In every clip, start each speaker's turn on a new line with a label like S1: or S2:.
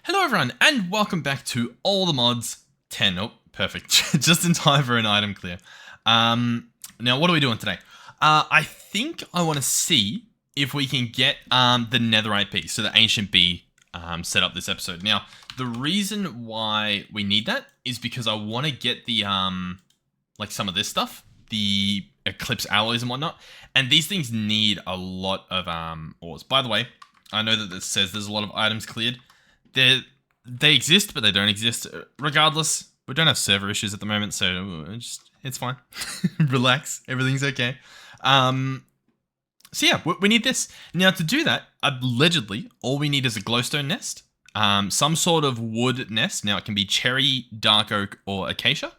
S1: Hello everyone, and welcome back to All the Mods 10. Oh, perfect. Just in time for an item clear. Now, what are we doing today? I think I want to see if we can get the netherite bee, so the ancient bee, set up this episode. Now, the reason why we need that is because I want to get the, like some of this stuff, the eclipse alloys and whatnot, and these things need a lot of ores. By the way, I know that it says there's a lot of items cleared. They exist, but they don't exist. Regardless, we don't have server issues at the moment, so it's fine. Relax, everything's okay. So yeah, we need this. Now to do that, allegedly, all we need is a glowstone nest, some sort of wood nest. Now it can be cherry, dark oak, or acacia,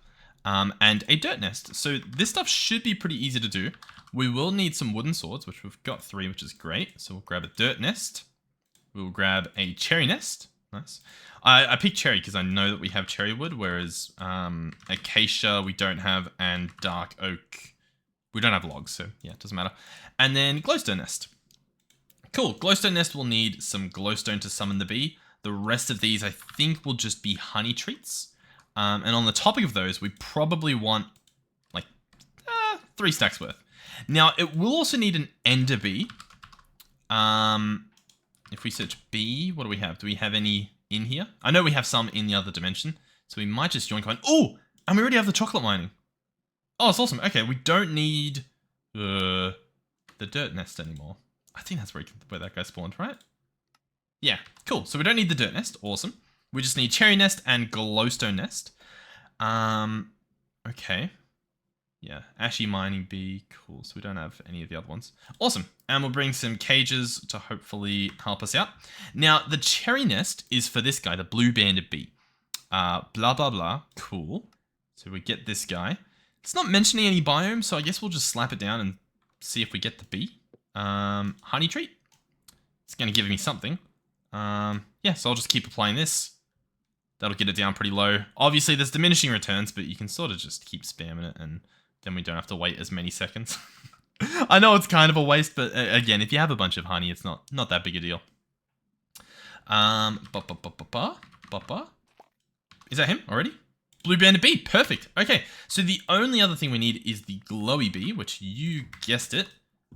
S1: and a dirt nest. So this stuff should be pretty easy to do. We will need some wooden swords, which we've got 3, which is great. So we'll grab a dirt nest. We'll grab a cherry nest. Nice. I picked cherry because I know that we have cherry wood, whereas acacia we don't have, and dark oak we don't have logs, so yeah, it doesn't matter. And then glowstone nest. Cool. Glowstone nest will need some glowstone to summon the bee. The rest of these I think will just be honey treats. And on the topic of those, we probably want like 3 stacks worth. Now it will also need an ender bee. If we search B, what do we have? Do we have any in here? I know we have some in the other dimension, so we might just join coin. Oh, and we already have the chocolate mining. Oh, it's awesome. Okay, we don't need the dirt nest anymore. I think that's where that guy spawned, right? Yeah, cool. So we don't need the dirt nest. Awesome. We just need cherry nest and glowstone nest. Okay. Yeah, ashy mining bee, cool. So we don't have any of the other ones. Awesome. And we'll bring some cages to hopefully help us out. Now, the cherry nest is for this guy, the blue banded bee. Blah, blah, blah. Cool. So we get this guy. It's not mentioning any biomes, so I guess we'll just slap it down and see if we get the bee. Honey treat. It's going to give me something. Yeah, so I'll just keep applying this. That'll get it down pretty low. Obviously, there's diminishing returns, but you can sort of just keep spamming it and then we don't have to wait as many seconds. I know it's kind of a waste, but again, if you have a bunch of honey, it's not that big a deal. Is that him already? Blue banded bee, perfect. Okay, so the only other thing we need is the glowy bee, which you guessed it,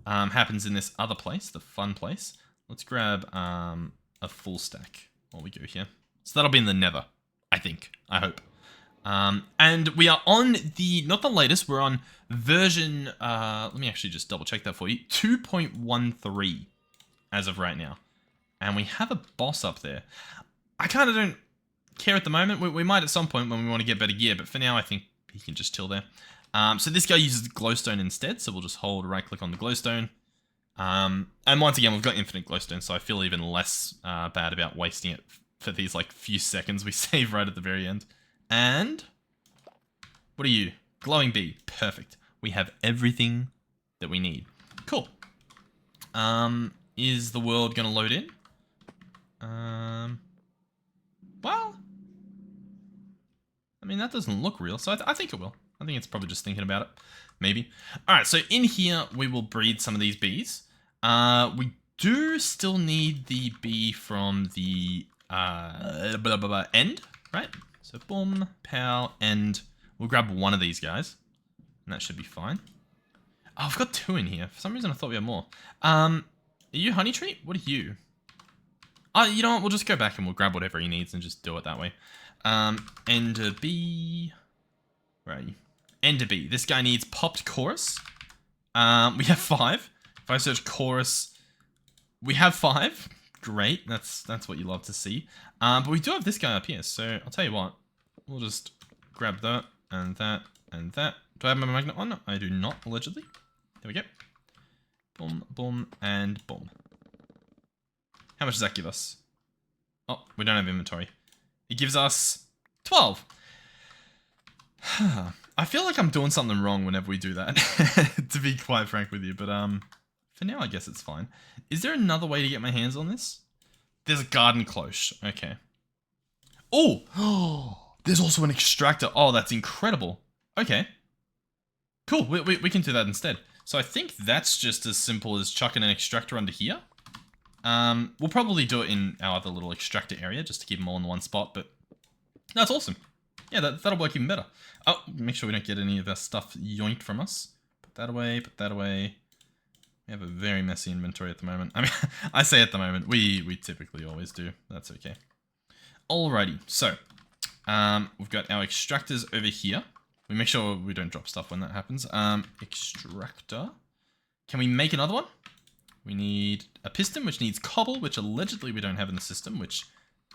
S1: happens in this other place, the fun place. Let's grab a full stack while we go here. So that'll be in the nether, I think, I hope. And we are on the, not the latest, we're on version, let me actually just double check that for you, 2.13 as of right now. And we have a boss up there. I kind of don't care at the moment. We might at some point when we want to get better gear, but for now I think he can just chill there. So this guy uses glowstone instead, so we'll just hold right click on the glowstone. And once again, we've got infinite glowstone, so I feel even less bad about wasting it for these like few seconds we save right at the very end. And what are you? Glowing bee. Perfect. We have everything that we need. Cool. Is the world going to load in? Well, I mean, that doesn't look real, so I think it will. I think it's probably just thinking about it. Maybe. All right, so in here, we will breed some of these bees. We do still need the bee from the end, right? So boom, pow, end. We'll grab one of these guys, and that should be fine. Oh, I've got 2 in here. For some reason, I thought we had more. Are you honey treat? What are you? You know what? We'll just go back and we'll grab whatever he needs and just do it that way. Ender bee. Where are you? Ender bee. This guy needs popped chorus. We have 5. If I search chorus, we have 5. Great. That's what you love to see. But we do have this guy up here. So I'll tell you what. We'll just grab that and that and that. Do I have my magnet on? I do not, allegedly. There we go. Boom, boom, and boom. How much does that give us? Oh, we don't have inventory. It gives us 12. I feel like I'm doing something wrong whenever we do that, to be quite frank with you. But for now, I guess it's fine. Is there another way to get my hands on this? There's a garden cloche. Okay. Oh, there's also an extractor. Oh, that's incredible. Okay. Cool. We can do that instead. So I think that's just as simple as chucking an extractor under here. We'll probably do it in our other little extractor area just to keep them all in one spot, but that's awesome. Yeah, that'll work even better. Oh, make sure we don't get any of that stuff yoinked from us. Put that away, put that away. We have a very messy inventory at the moment. I mean, I say at the moment, we typically always do. That's okay. Alrighty, so we've got our extractors over here. We make sure we don't drop stuff when that happens. Extractor. Can we make another one? We need a piston, which needs cobble, which allegedly we don't have in the system, which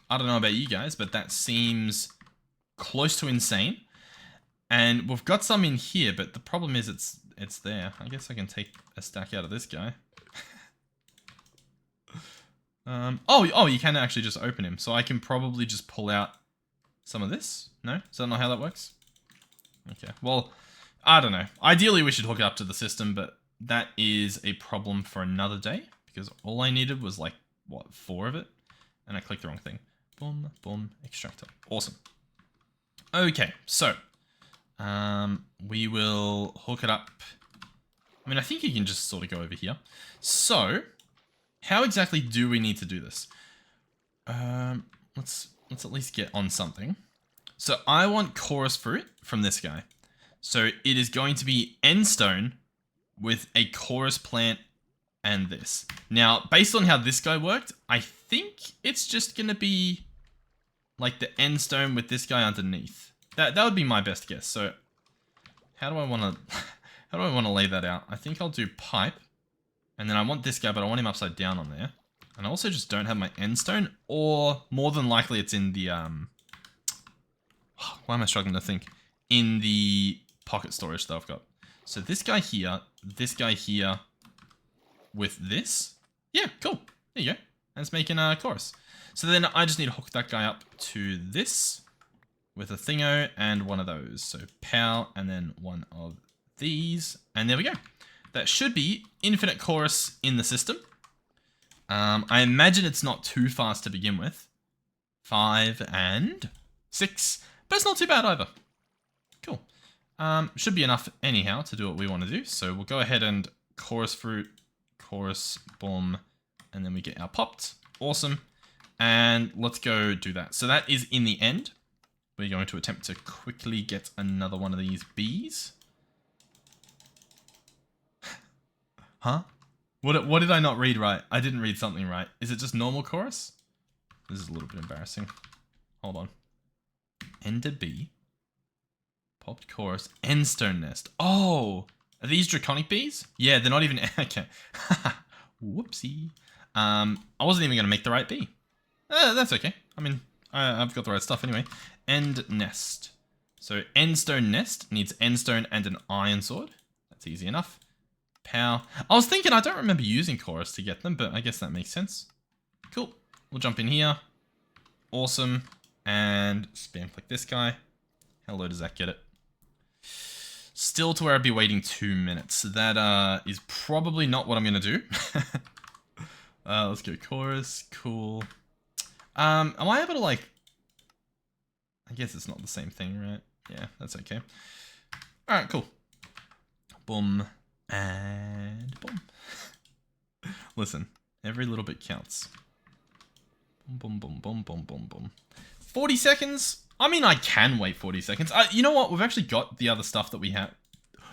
S1: I don't know about you guys, but that seems close to insane. And we've got some in here, but the problem is it's there. I guess I can take a stack out of this guy. Oh, you can actually just open him. So I can probably just pull out some of this. No? Is that not how that works? Okay, well, I don't know. Ideally, we should hook it up to the system, but that is a problem for another day, because all I needed was like, what, 4 of it? And I clicked the wrong thing. Boom, boom, extractor. Awesome. Okay, so we will hook it up. I mean, I think you can just sort of go over here. So, how exactly do we need to do this? Let's at least get on something. So I want chorus fruit from this guy. So it is going to be end stone with a chorus plant and this. Now, based on how this guy worked, I think it's just going to be like the end stone with this guy underneath. That would be my best guess. So how do I want to lay that out? I think I'll do pipe, and then I want this guy, but I want him upside down on there. And I also just don't have my end stone, or more than likely it's in the why am I struggling to think? In the pocket storage that I've got. So this guy here with this. Yeah, cool. There you go. And it's making a chorus. So then I just need to hook that guy up to this with a thingo and one of those. So pow, and then one of these. And there we go. That should be infinite chorus in the system. I imagine it's not too fast to begin with. 5 and 6. But it's not too bad either. Cool. Should be enough anyhow to do what we want to do. So we'll go ahead and chorus fruit, chorus, boom, and then we get our popped. Awesome. And let's go do that. So that is in the end. We're going to attempt to quickly get another one of these bees. Huh? What did I not read right? I didn't read something right. Is it just normal chorus? This is a little bit embarrassing. Hold on. Ender bee. Popped chorus. Endstone nest. Oh! Are these draconic bees? Yeah, they're not even... Okay. Whoopsie. I wasn't even going to make the right bee. That's okay. I mean, I've got the right stuff anyway. End nest. So endstone nest needs endstone and an iron sword. That's easy enough. Pow. I was thinking I don't remember using chorus to get them, but I guess that makes sense. Cool. We'll jump in here. Awesome. And spam click this guy. How low does that get it? Still to where I'd be waiting 2 minutes. That is probably not what I'm going to do. Let's go chorus. Cool. Am I able to like... I guess it's not the same thing, right? Yeah, that's okay. Alright, cool. Boom. And boom. Listen, every little bit counts. Boom, boom, boom, boom, boom, boom. 40 seconds? I mean, I can wait 40 seconds. You know what? We've actually got the other stuff that we have.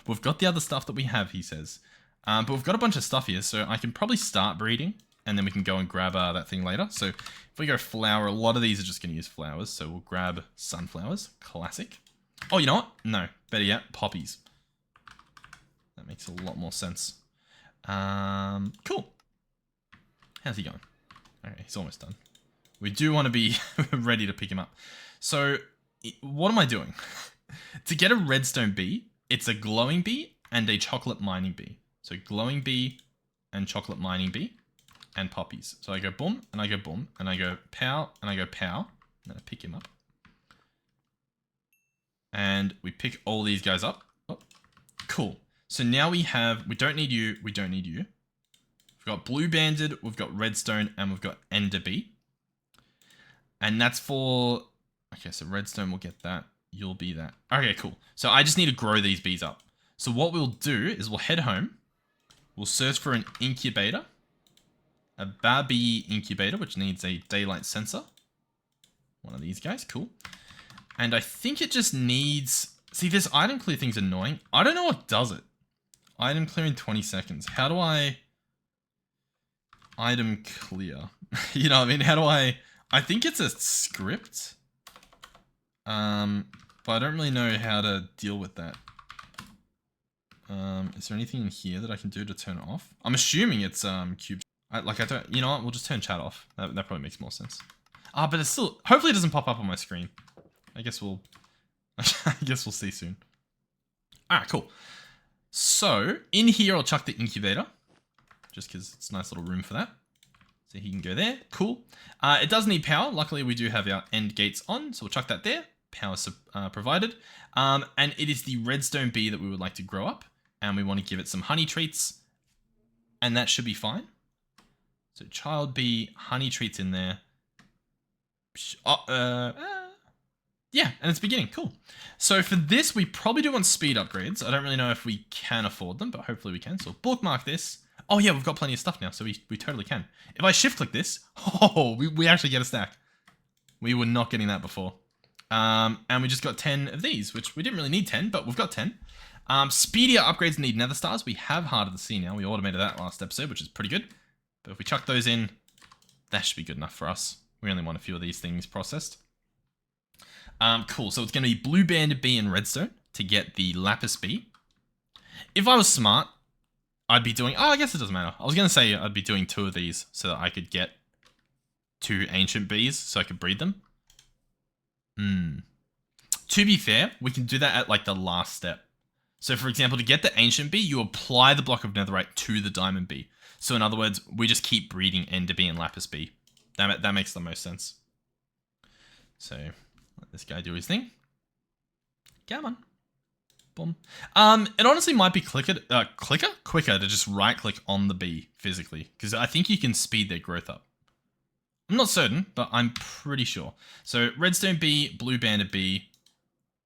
S1: We've got the other stuff that we have, he says. But we've got a bunch of stuff here, so I can probably start breeding, and then we can go and grab that thing later. So if we go flower, a lot of these are just going to use flowers, so we'll grab sunflowers. Classic. Oh, you know what? No. Better yet, poppies. That makes a lot more sense. Cool. How's he going? Okay, he's almost done. We do want to be ready to pick him up. So, what am I doing? To get a redstone bee, it's a glowing bee and a chocolate mining bee. So, glowing bee and chocolate mining bee and poppies. So, I go boom, and I go boom, and I go pow, and I go pow. And then I pick him up. And we pick all these guys up. Oh, cool. So now we don't need you, we don't need you. We've got blue banded, we've got redstone, and we've got ender bee. And that's for, okay, so redstone will get that, you'll be that. Okay, cool. So I just need to grow these bees up. So what we'll do is we'll head home, we'll search for an incubator, a Babby incubator, which needs a daylight sensor. One of these guys, cool. And I think it just needs... See, this item clear thing's annoying. I don't know what does it. Item clear in 20 seconds. How do I... Item clear? You know what I mean? How do I... I think it's a script. But I don't really know how to deal with that. Is there anything in here that I can do to turn it off? I'm assuming it's cube. I don't. You know what? We'll just turn chat off. That probably makes more sense. But it's still. Hopefully, it doesn't pop up on my screen. I guess we'll. I guess we'll see soon. All right, cool. So in here, I'll chuck the incubator, just because it's a nice little room for that. So he can go there. Cool. It does need power. Luckily, we do have our end gates on, so we'll chuck that there. Power provided. And it is the redstone bee that we would like to grow up. And we want to give it some honey treats. And that should be fine. So child bee, honey treats in there. Yeah, and it's beginning. Cool. So for this, we probably do want speed upgrades. I don't really know if we can afford them, but hopefully we can. So bookmark this. Oh yeah, we've got plenty of stuff now, so we totally can. If I shift click this, we actually get a stack. We were not getting that before. And we just got 10 of these, which we didn't really need 10, but we've got 10. Speedier upgrades need nether stars. We have Heart of the Sea now. We automated that last episode, which is pretty good. But if we chuck those in, that should be good enough for us. We only want a few of these things processed. Cool. So it's going to be blue banded bee and redstone to get the lapis bee. If I was smart, I'd be doing... Oh, I guess it doesn't matter. I was going to say I'd be doing 2 of these so that I could get 2 ancient bees so I could breed them. To be fair, we can do that at like the last step. So for example, to get the ancient bee, you apply the block of netherite to the diamond bee. So in other words, we just keep breeding ender bee and lapis bee. That makes the most sense. So let this guy do his thing. Come on. Boom. It honestly might be quicker to just right click on the bee physically, because I think you can speed their growth up. I'm not certain, but I'm pretty sure. So redstone bee, blue banded bee,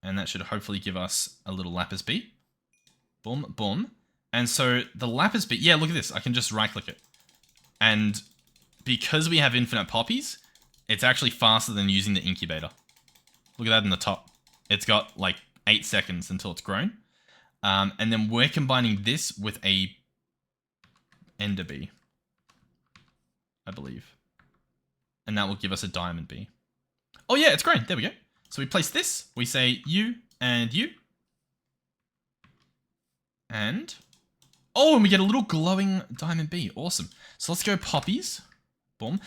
S1: and that should hopefully give us a little lapis bee. Boom, boom. And so the lapis bee, yeah, look at this. I can just right click it. And because we have infinite poppies, it's actually faster than using the incubator. Look at that in the top. It's got like 8 seconds until it's grown. And then we're combining this with a ender bee, I believe. And that will give us a diamond bee. Oh yeah, it's grown. There we go. So we place this. We say you and you. And... Oh, and we get a little glowing diamond bee. Awesome. So let's go poppies. Boom.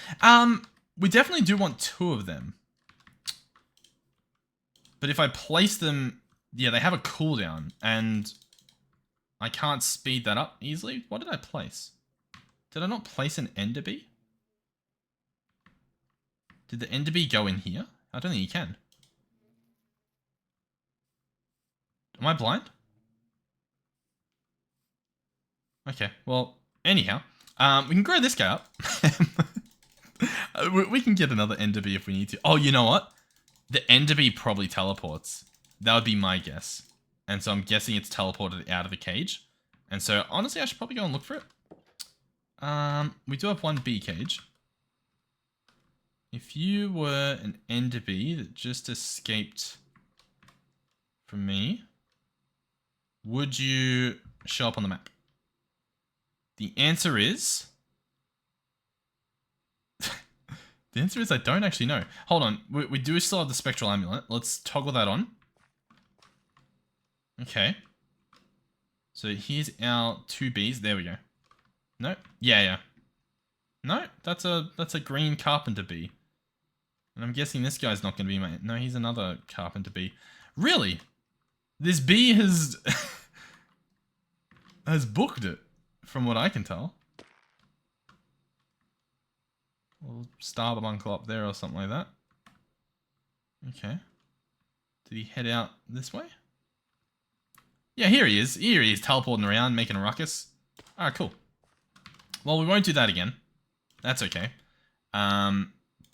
S1: We definitely do want 2 of them. But if I place them... Yeah, they have a cooldown. And I can't speed that up easily. What did I place? Did I not place an ender bee? Did the ender bee go in here? I don't think you can. Am I blind? Okay, well, anyhow, we can grow this guy up. We can get another ender bee if we need to. Oh, you know what? The ender bee probably teleports. That would be my guess. And so I'm guessing it's teleported out of the cage. And so, honestly, I should probably go and look for it. We do have 1 bee cage. If you were an ender bee that just escaped from me, would you show up on the map? The answer is... The answer is I don't actually know. Hold on. We do still have the spectral amulet. Let's toggle that on. Okay. So here's our 2 bees. There we go. No? Yeah. No, that's a green carpenter bee. And I'm guessing this guy's not going to be my... No, he's another carpenter bee. Really? This bee has... has booked it, from what I can tell. We'll star the uncle up there or something like that. Okay. Did he head out this way? Yeah, here he is. Here he is, teleporting around, making a ruckus. Alright, cool. Well, we won't do that again. That's okay.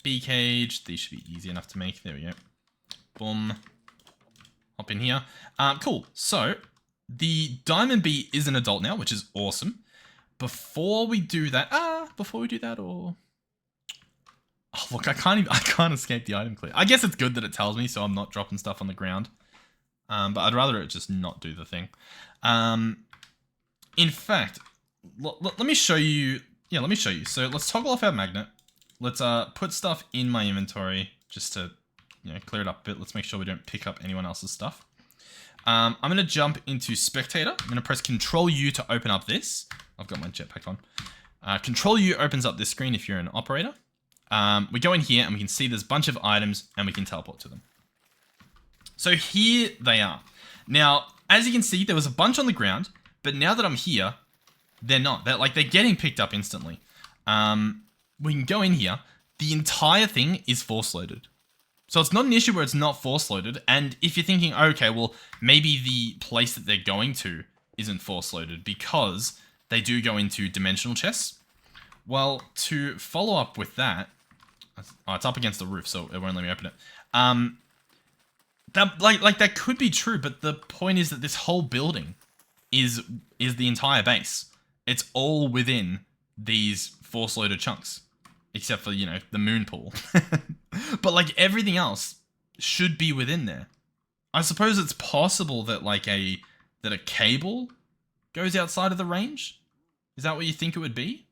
S1: Bee cage. These should be easy enough to make. There we go. Boom. Hop in here. Cool. So, the diamond bee is an adult now, which is awesome. before we do that, or... Oh, look, I can't escape the item clear. I guess it's good that it tells me, so I'm not dropping stuff on the ground. But I'd rather it just not do the thing. In fact, let me show you. Yeah, let me show you. So let's toggle off our magnet. Let's put stuff in my inventory just to, clear it up a bit. Let's make sure we don't pick up anyone else's stuff. I'm going to jump into Spectator. I'm going to press Control U to open up this. I've got my jetpack on. Control U opens up this screen if you're an operator. We go in here and we can see there's a bunch of items and we can teleport to them. So here they are. Now, as you can see, there was a bunch on the ground, but now that I'm here, they're not. They're getting picked up instantly. We can go in here. The entire thing is force loaded. So it's not an issue where it's not force loaded. And if you're thinking, okay, well, maybe the place that they're going to isn't force loaded because they do go into dimensional chests. Well, to follow up with that, oh, it's up against the roof, so it won't let me open it. That could be true, but the point is that this whole building is the entire base. It's all within these force-loaded chunks, except for, the moon pool. But, everything else should be within there. I suppose it's possible that, that a cable goes outside of the range? Is that what you think it would be?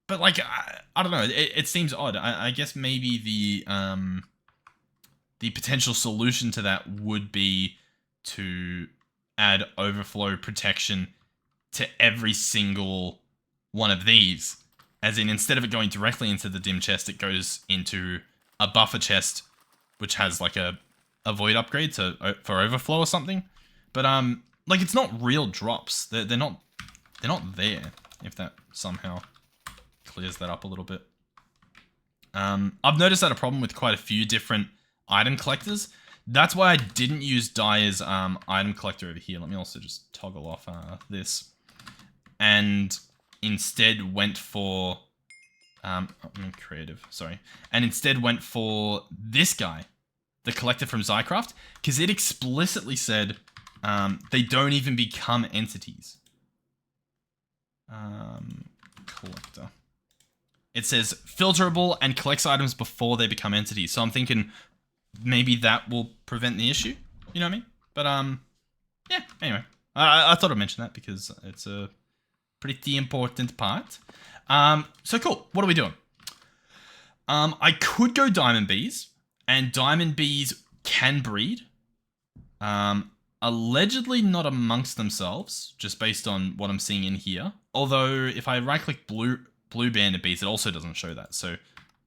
S1: But, I don't know. It seems odd. I guess maybe the potential solution to that would be to add overflow protection to every single one of these. As in, instead of it going directly into the dim chest, it goes into a buffer chest, which has a void upgrade for overflow or something. But it's not real drops. They're not there. If that somehow clears that up a little bit. I've noticed that a problem with quite a few different item collectors. That's why I didn't use Dyer's item collector over here. Let me also just toggle off this. And instead went for... I'm creative, sorry. And instead went for this guy, the collector from Zycraft, because it explicitly said they don't even become entities. Collector. It says filterable and collects items before they become entities. So I'm thinking maybe that will prevent the issue. You know what I mean? But yeah. Anyway, I thought I'd mention that because it's a pretty important part. So cool. What are we doing? I could go diamond bees, and diamond bees can breed. Allegedly not amongst themselves, just based on what I'm seeing in here. Although if I right-click blue banded bees, it also doesn't show that. So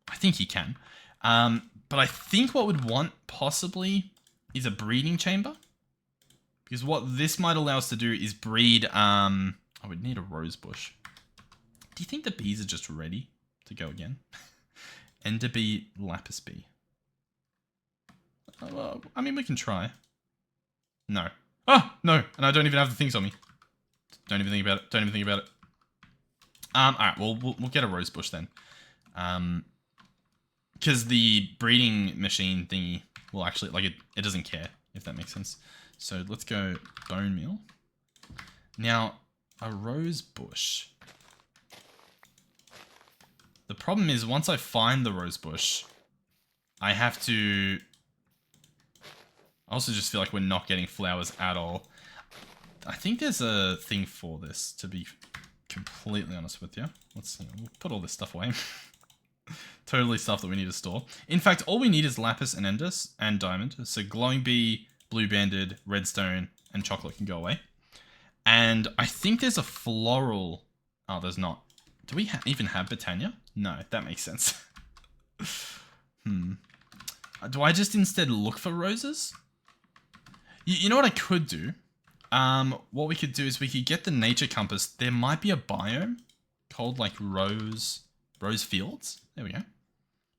S1: I think you can. But I think what we'd want possibly is a breeding chamber. Because what this might allow us to do is breed, I would need a rose bush. Do you think the bees are just ready to go again? Ender bee, lapis bee. I mean, we can try. No. Oh, no. And I don't even have the things on me. Don't even think about it. Don't even think about it. Alright, well, we'll get a rose bush then. Because the breeding machine thingy will actually, it doesn't care, if that makes sense. So let's go bone meal. Now, a rose bush. The problem is, once I find the rose bush, I have to... I also just feel like we're not getting flowers at all. I think there's a thing for this, to be completely honest with you. Let's see, we'll put all this stuff away. Totally stuff that we need to store. In fact, all we need is lapis and endus and diamond. So glowing bee, blue banded, redstone, and chocolate can go away. And I think there's a floral... Oh, there's not. Do we even have Botania? No, that makes sense. Do I just instead look for roses? You know what I could do? What we could do is we could get the nature compass. There might be a biome called rose fields. There we go.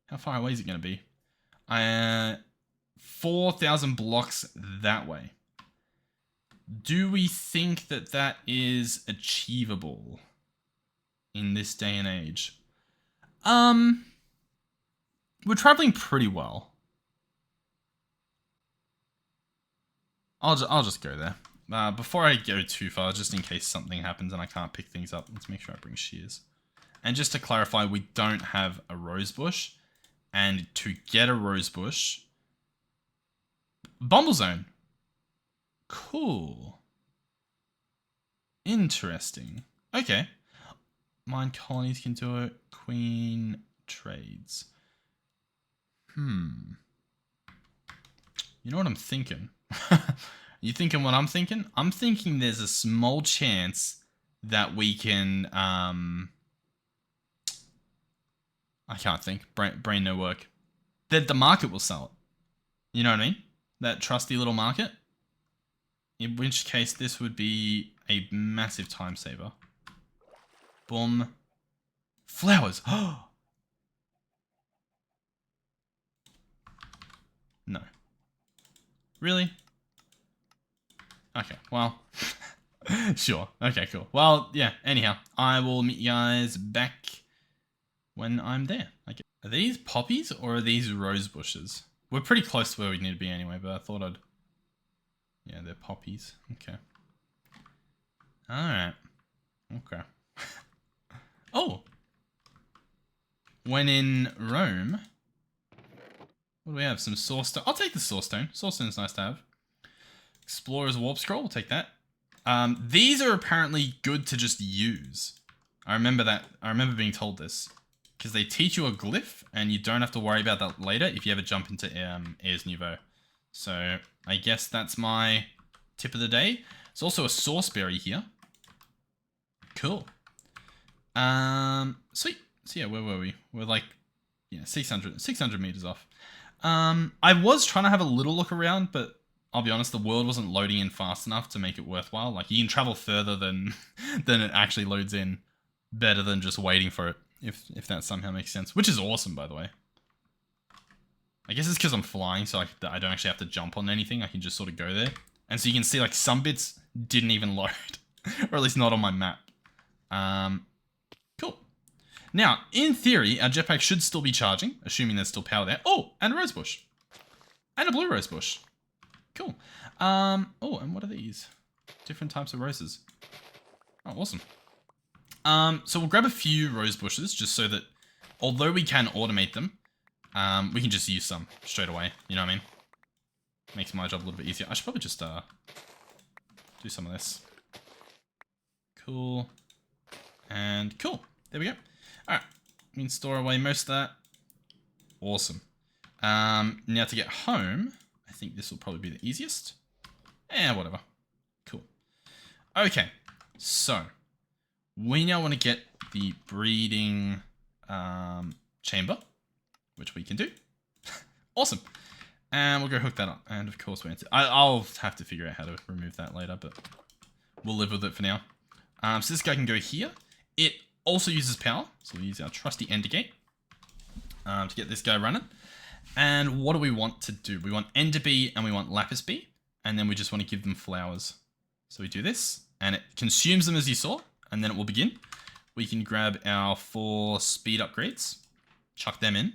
S1: How far away is it going to be? 4,000 blocks that way. Do we think that that is achievable in this day and age? We're traveling pretty well. I'll just go there. before I go too far, just in case something happens and I can't pick things up, let's make sure I bring shears. And just to clarify, we don't have a rose bush. And to get a rose bush... Bumble zone. Cool. Interesting. Okay. Mine colonies can do it. Queen trades. You know what I'm thinking? You thinking what I'm thinking? I'm thinking there's a small chance that we can... I can't think. Brain no work. That the market will sell it. You know what I mean? That trusty little market. In which case, this would be a massive time saver. Boom. Flowers. No. Really? Okay, well. Sure. Okay, cool. Well, yeah, anyhow. I will meet you guys back when I'm there. Okay. Are these poppies or are these rose bushes? We're pretty close to where we need to be anyway, but I thought I'd... Yeah, they're poppies. Okay. Alright. Okay. Oh! When in Rome... What do we have? Some source stone. I'll take the source stone. Source stone is nice to have. Explorer's warp scroll. We'll take that. These are apparently good to just use. I remember that. I remember being told this. Because they teach you a glyph, and you don't have to worry about that later if you ever jump into Airs Nouveau. So, I guess that's my tip of the day. There's also a source berry here. Cool. Sweet. So yeah, where were we? We're like, yeah, 600 meters off. I was trying to have a little look around, but I'll be honest, the world wasn't loading in fast enough to make it worthwhile. Like, you can travel further than it actually loads in. Better than just waiting for it, if that somehow makes sense. Which is awesome, by the way. I guess it's because I'm flying, so I don't actually have to jump on anything. I can just sort of go there. And so you can see, like, some bits didn't even load. Or at least not on my map. Cool. Now, in theory, our jetpack should still be charging, assuming there's still power there. Oh, and a rose bush. And a blue rose bush. Cool. Oh, and what are these? Different types of roses. Oh, awesome. So we'll grab a few rose bushes, just so that, although we can automate them, we can just use some straight away. You know what I mean? Makes my job a little bit easier. I should probably just, do some of this. Cool. And cool. There we go. Alright. We can store away most of that. Awesome. Now to get home, I think this will probably be the easiest. Whatever. Cool. Okay. So, we now want to get the breeding chamber, which we can do. Awesome. And we'll go hook that up. And of course, I'll have to figure out how to remove that later, but we'll live with it for now. So this guy can go here. It also uses power, so we'll use our trusty ender gate to get this guy running. And what do we want to do? We want ender bee and we want lapis bee, and then we just want to give them flowers. So we do this, and it consumes them as you saw, and then it will begin. We can grab our 4 speed upgrades, chuck them in,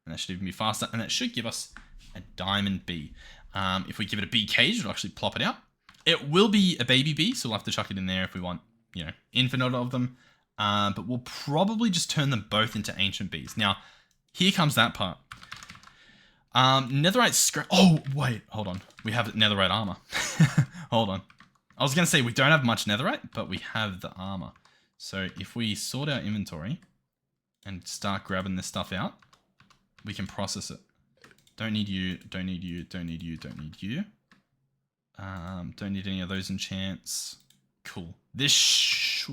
S1: and that should even be faster, and that should give us a diamond bee. If we give it a bee cage, it'll actually plop it out. It will be a baby bee, so we'll have to chuck it in there if we want, you know, infinite of them. But we'll probably just turn them both into ancient bees. Now, here comes that part. Netherite scrap. Oh, wait, hold on. We have netherite armor. Hold on. I was going to say we don't have much netherite, but we have the armor. So if we sort our inventory and start grabbing this stuff out, we can process it. Don't need you, don't need you, don't need you, don't need you. Don't need any of those enchants. Cool. This should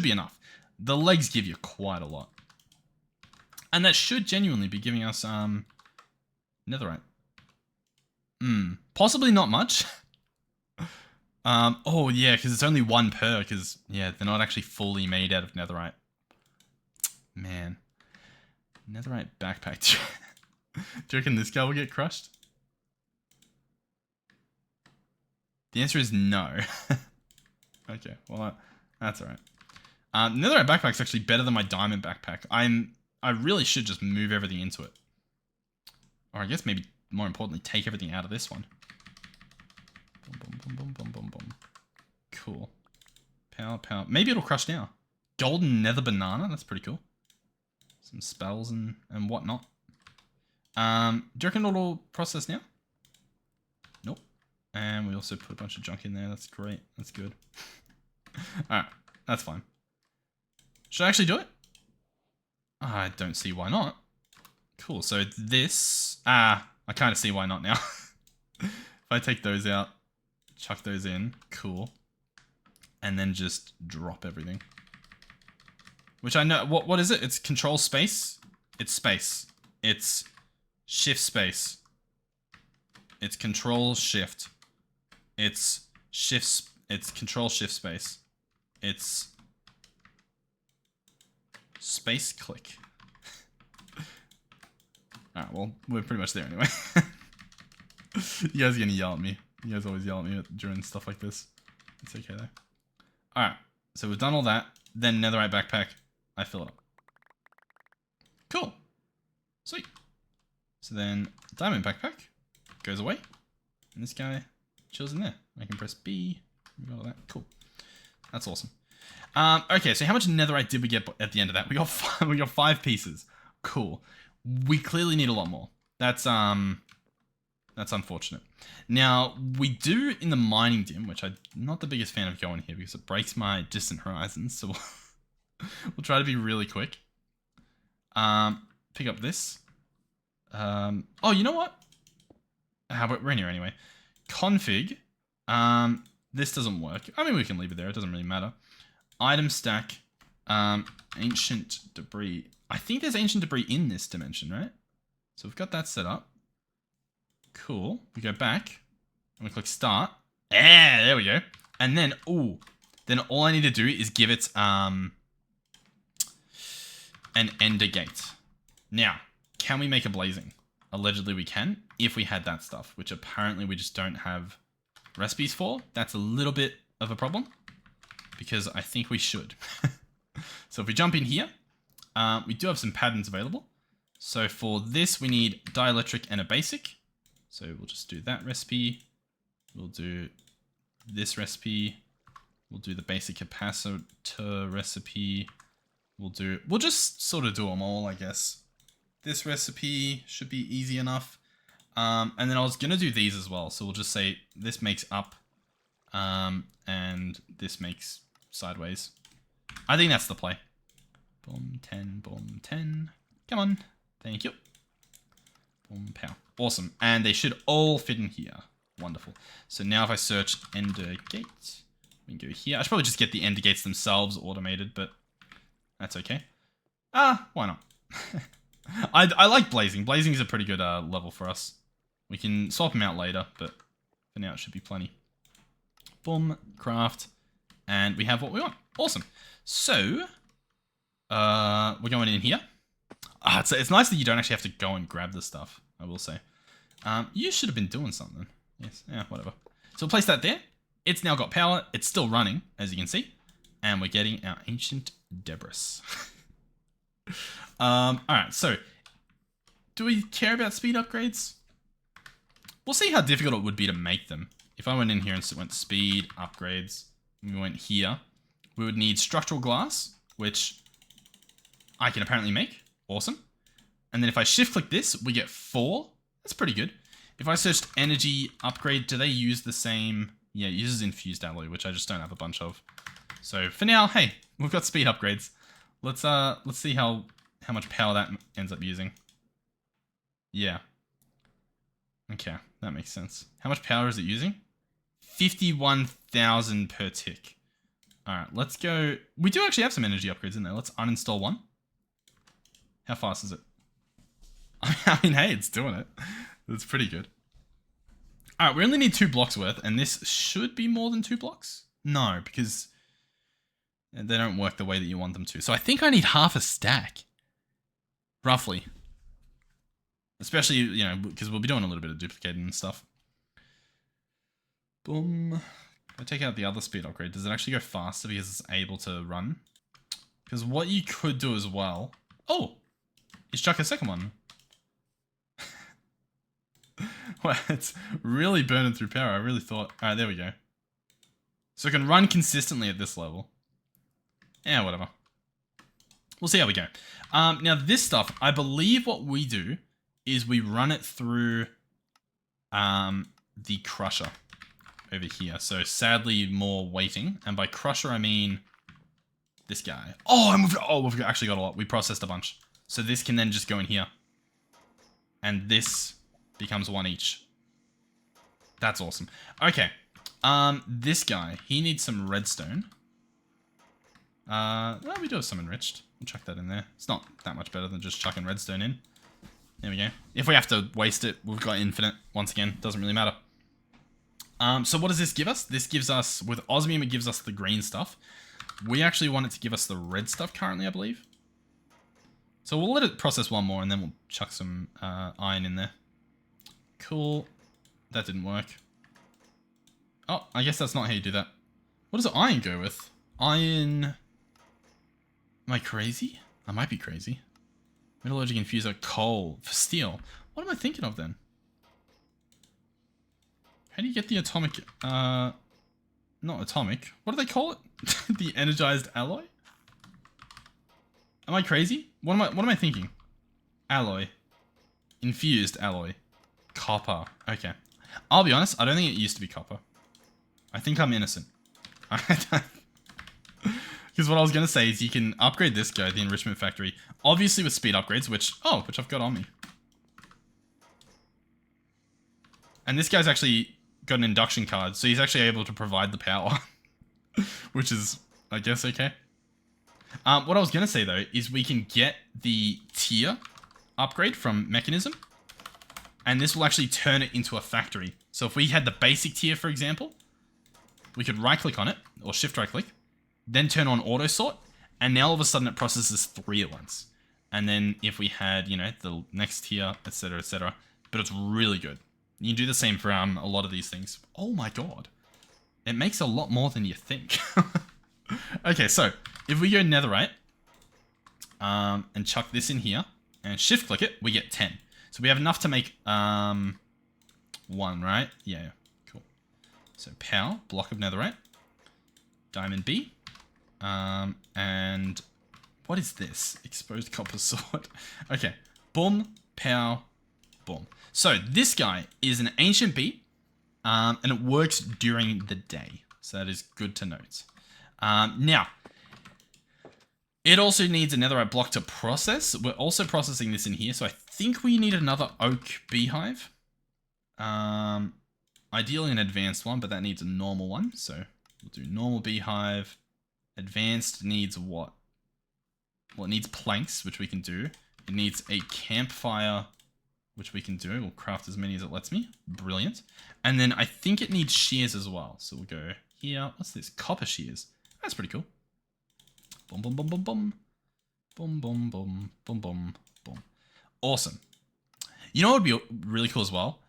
S1: be enough. The legs give you quite a lot. And that should genuinely be giving us netherite. Possibly not much. Oh yeah, because it's only 1 per, because yeah, they're not actually fully made out of netherite. Man. Netherite backpack. Do you reckon this guy will get crushed? The answer is no. Okay, well, that's alright. Netherite backpack's actually better than my diamond backpack. I really should just move everything into it. Or I guess maybe, more importantly, take everything out of this one. Boom, boom, Boom, boom, boom, boom, boom. Cool. Power, power. Maybe it'll crush now. Golden nether banana. That's pretty cool. Some spells and whatnot. Do you reckon it'll process now? Nope. And we also put a bunch of junk in there. That's great. That's good. Alright. That's fine. Should I actually do it? I don't see why not. Cool. So this... I kind of see why not now. If I take those out, chuck those in. Cool. And then just drop everything. Which I know... What is it? It's control space? It's space. It's shift space. It's control shift. It's shifts. It's control shift space. It's space click. Alright, well, we're pretty much there anyway. You guys are gonna yell at me. You guys always yell at me during stuff like this. It's okay though. Alright, so we've done all that. Then netherite backpack. I fill it up. Cool. Sweet. So then diamond backpack goes away. And this guy chills in there. I can press B. We got all that. Cool. That's awesome. Okay, so how much netherite did we get at the end of that? We got five pieces. Cool. We clearly need a lot more. That's unfortunate. Now, we do in the mining dim, which I'm not the biggest fan of going here because it breaks my distant horizons. So we'll try to be really quick. Pick up this. Oh, you know what? How about we're in here anyway. Config. This doesn't work. I mean, we can leave it there. It doesn't really matter. Item stack. Ancient debris. I think there's ancient debris in this dimension, right? So we've got that set up. Cool. We go back. And we click start. There we go. And then, ooh. Then all I need to do is give it an ender gate. Now, can we make a blazing? Allegedly we can, if we had that stuff, which apparently we just don't have recipes for. That's a little bit of a problem, because I think we should. So if we jump in here, we do have some patterns available. So for this, we need dielectric and a basic. So we'll just do that recipe. We'll do this recipe. We'll do the basic capacitor recipe. We'll just sort of do them all, I guess. This recipe should be easy enough. And then I was going to do these as well. So we'll just say this makes up and this makes sideways. I think that's the play. Boom, 10, boom, 10. Come on. Thank you. Boom, pow. Awesome. And they should all fit in here. Wonderful. So now if I search ender gate, we can go here. I should probably just get the ender gates themselves automated, but that's okay. Why not? I like blazing. Blazing is a pretty good level for us. We can swap them out later, but for now it should be plenty. Boom, craft, and we have what we want. Awesome. So, we're going in here. It's nice that you don't actually have to go and grab the stuff, I will say. You should have been doing something. Yes, yeah, whatever. So we'll place that there. It's now got power. It's still running, as you can see. And we're getting our ancient debris. Alright, so do we care about speed upgrades? We'll see how difficult it would be to make them. If I went in here and went speed upgrades, and we went here, we would need structural glass, which I can apparently make. Awesome. And then if I shift click this, we get 4. That's pretty good. If I searched energy upgrade, do they use the same? Yeah, it uses infused alloy, which I just don't have a bunch of. So for now, hey, we've got speed upgrades. Let's see how much power that ends up using. Yeah. Okay, that makes sense. How much power is it using? 51,000 per tick. Alright, let's go. We do actually have some energy upgrades in there. Let's uninstall one. How fast is it? I mean, hey, it's doing it. That's pretty good. Alright, we only need 2 blocks worth, and this should be more than 2 blocks? No, because they don't work the way that you want them to. So I think I need half a stack. Roughly. Especially, you know, because we'll be doing a little bit of duplicating and stuff. Boom. If I take out the other speed upgrade, does it actually go faster because it's able to run? Because what you could do as well... Oh! Is chuck a second one. Well, it's really burning through power. I really thought... Alright, there we go. So it can run consistently at this level. Yeah, whatever. We'll see how we go. Now, this stuff, I believe what we do is we run it through the crusher over here. So, sadly, more waiting. And by crusher, I mean this guy. Oh, we've actually got a lot. We processed a bunch. So this can then just go in here. And this becomes one each. That's awesome. Okay. This guy, he needs some redstone. Well, we do have some enriched. We'll chuck that in there. It's not that much better than just chucking redstone in. There we go. If we have to waste it, we've got infinite. Once again, doesn't really matter. So what does this give us? This gives us, with osmium, it gives us the green stuff. We actually want it to give us the red stuff currently, I believe. So we'll let it process one more, and then we'll chuck some iron in there. Cool. That didn't work. Oh, I guess that's not how you do that. What does iron go with? Iron... Am I crazy? I might be crazy. Metallurgic infuser, coal, for steel. What am I thinking of then? How do you get the atomic... not atomic. What do they call it? The energized alloy? Am I crazy? What am I thinking? Alloy. Infused alloy. Copper. Okay. I'll be honest, I don't think it used to be copper. I think I'm innocent. Because what I was going to say is you can upgrade this guy, the enrichment factory, obviously with speed upgrades, which I've got on me. And this guy's actually got an induction card, so he's actually able to provide the power. Which is, I guess, okay. What I was going to say, though, is we can get the tier upgrade from Mechanism. And this will actually turn it into a factory. So if we had the basic tier, for example, we could right-click on it, or shift-right-click, then turn on auto sort, and now all of a sudden it processes 3 at once. And then if we had, you know, the next tier, etc., etc., but it's really good. You can do the same for a lot of these things. Oh my god. It makes a lot more than you think. Okay, so if we go netherite, and chuck this in here, and shift click it, we get 10. So we have enough to make 1, right? Yeah, cool. So power, block of netherite, diamond B, and what is this? Exposed copper sword. Okay, boom, pow, boom. So this guy is an ancient B, and it works during the day. So that is good to note. Now, it also needs a netherite block to process. We're also processing this in here, so I think we need another oak beehive. Ideally an advanced one, but that needs a normal one. So we'll do normal beehive. Advanced needs what? Well, it needs planks, which we can do. It needs a campfire, which we can do. We'll craft as many as it lets me. Brilliant. And then I think it needs shears as well. So we'll go here. What's this? Copper shears. That's pretty cool. Boom, boom, boom, boom, boom. Boom, boom, boom, boom, boom, boom. Awesome. You know what would be really cool as well?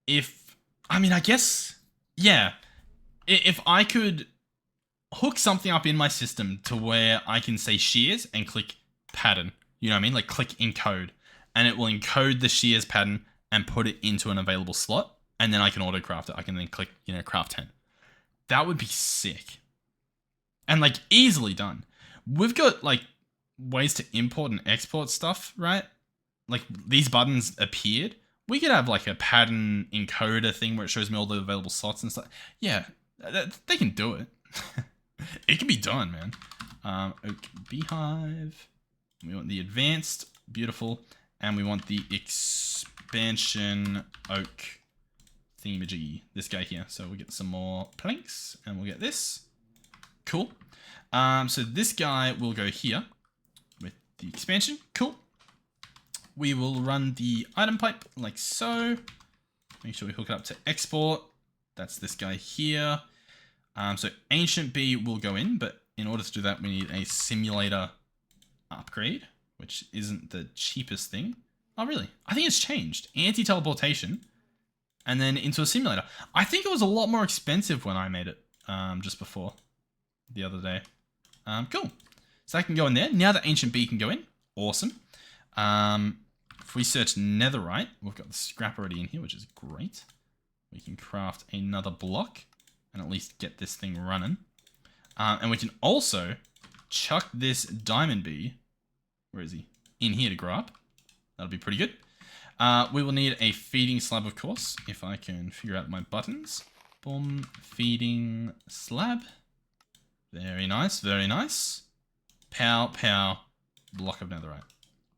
S1: I guess, yeah. If I could hook something up in my system to where I can say shears and click pattern. You know what I mean? Like click encode. And it will encode the shears pattern and put it into an available slot. And then I can auto craft it. I can then click, craft 10. That would be sick. And like easily done. We've got like ways to import and export stuff, right? Like these buttons appeared. We could have like a pattern encoder thing where it shows me all the available slots and stuff. Yeah, they can do it. It can be done, man. Oak beehive. We want the advanced, beautiful, and we want the expansion oak thingamajiggy. This guy here. So we'll get some more planks, and we'll get this. Cool. So this guy will go here with the expansion. Cool. We will run the item pipe like so. Make sure we hook it up to export. That's this guy here. So Ancient B will go in, but in order to do that, we need a simulator upgrade, which isn't the cheapest thing. Oh, really? I think it's changed. Anti-teleportation, and then into a simulator. I think it was a lot more expensive when I made it just before the other day. Cool. So that can go in there. Now that Ancient B can go in. Awesome. If we search netherite, we've got the scrap already in here, which is great. We can craft another block and at least get this thing running. And we can also chuck this diamond bee, where is he? In here to grow up. That'll be pretty good. We will need a feeding slab, of course, if I can figure out my buttons. Boom, feeding slab. Very nice, very nice. Pow, pow, block of netherite.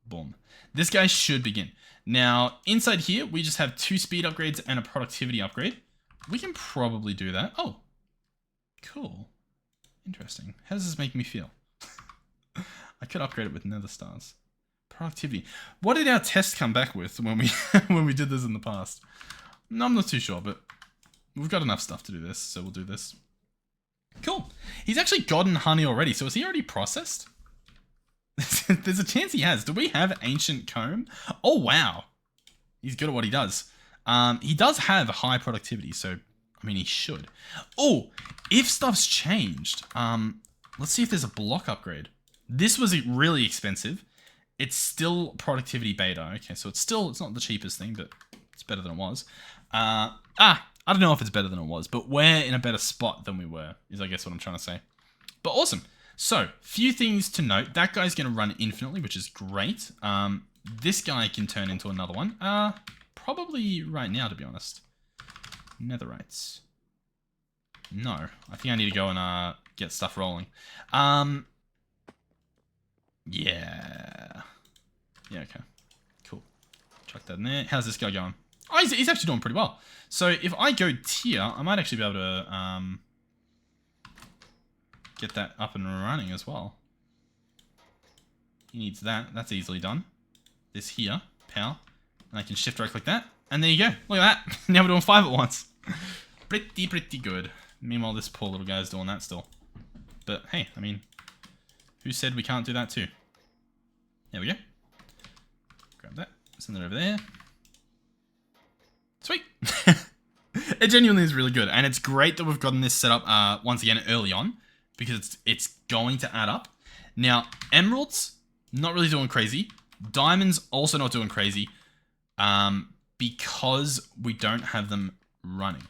S1: Boom. This guy should begin. Now, inside here, we just have 2 speed upgrades and a productivity upgrade. We can probably do that. Oh, cool. Interesting. How does this make me feel? I could upgrade it with nether stars. Productivity. What did our test come back with when we when we did this in the past? No, I'm not too sure, but we've got enough stuff to do this, so we'll do this. Cool. He's actually gotten honey already, so is he already processed? There's a chance he has. Do we have ancient comb? Oh, wow. He's good at what he does. He does have high productivity, so, I mean, he should. Oh, if stuff's changed, let's see if there's a block upgrade. This was really expensive. It's still productivity beta. Okay, so it's not the cheapest thing, but it's better than it was. I don't know if it's better than it was, but we're in a better spot than we were, is I guess what I'm trying to say. But awesome. So, few things to note. That guy's going to run infinitely, which is great. This guy can turn into another one. Probably right now, to be honest. Netherites. No. I think I need to go and get stuff rolling. Yeah. Yeah, okay. Cool. Chuck that in there. How's this guy going? Oh, he's actually doing pretty well. So if I go tier, I might actually be able to get that up and running as well. He needs that. That's easily done. This here, power. And I can shift right click that. And there you go. Look at that. Now we're doing 5 at once. Pretty good. Meanwhile, this poor little guy's doing that still. But hey, I mean, who said we can't do that too? There we go. Grab that. Send it over there. Sweet. It genuinely is really good. And it's great that we've gotten this set up once again early on, because it's going to add up. Now, emeralds, not really doing crazy. Diamonds, also not doing crazy, because we don't have them running.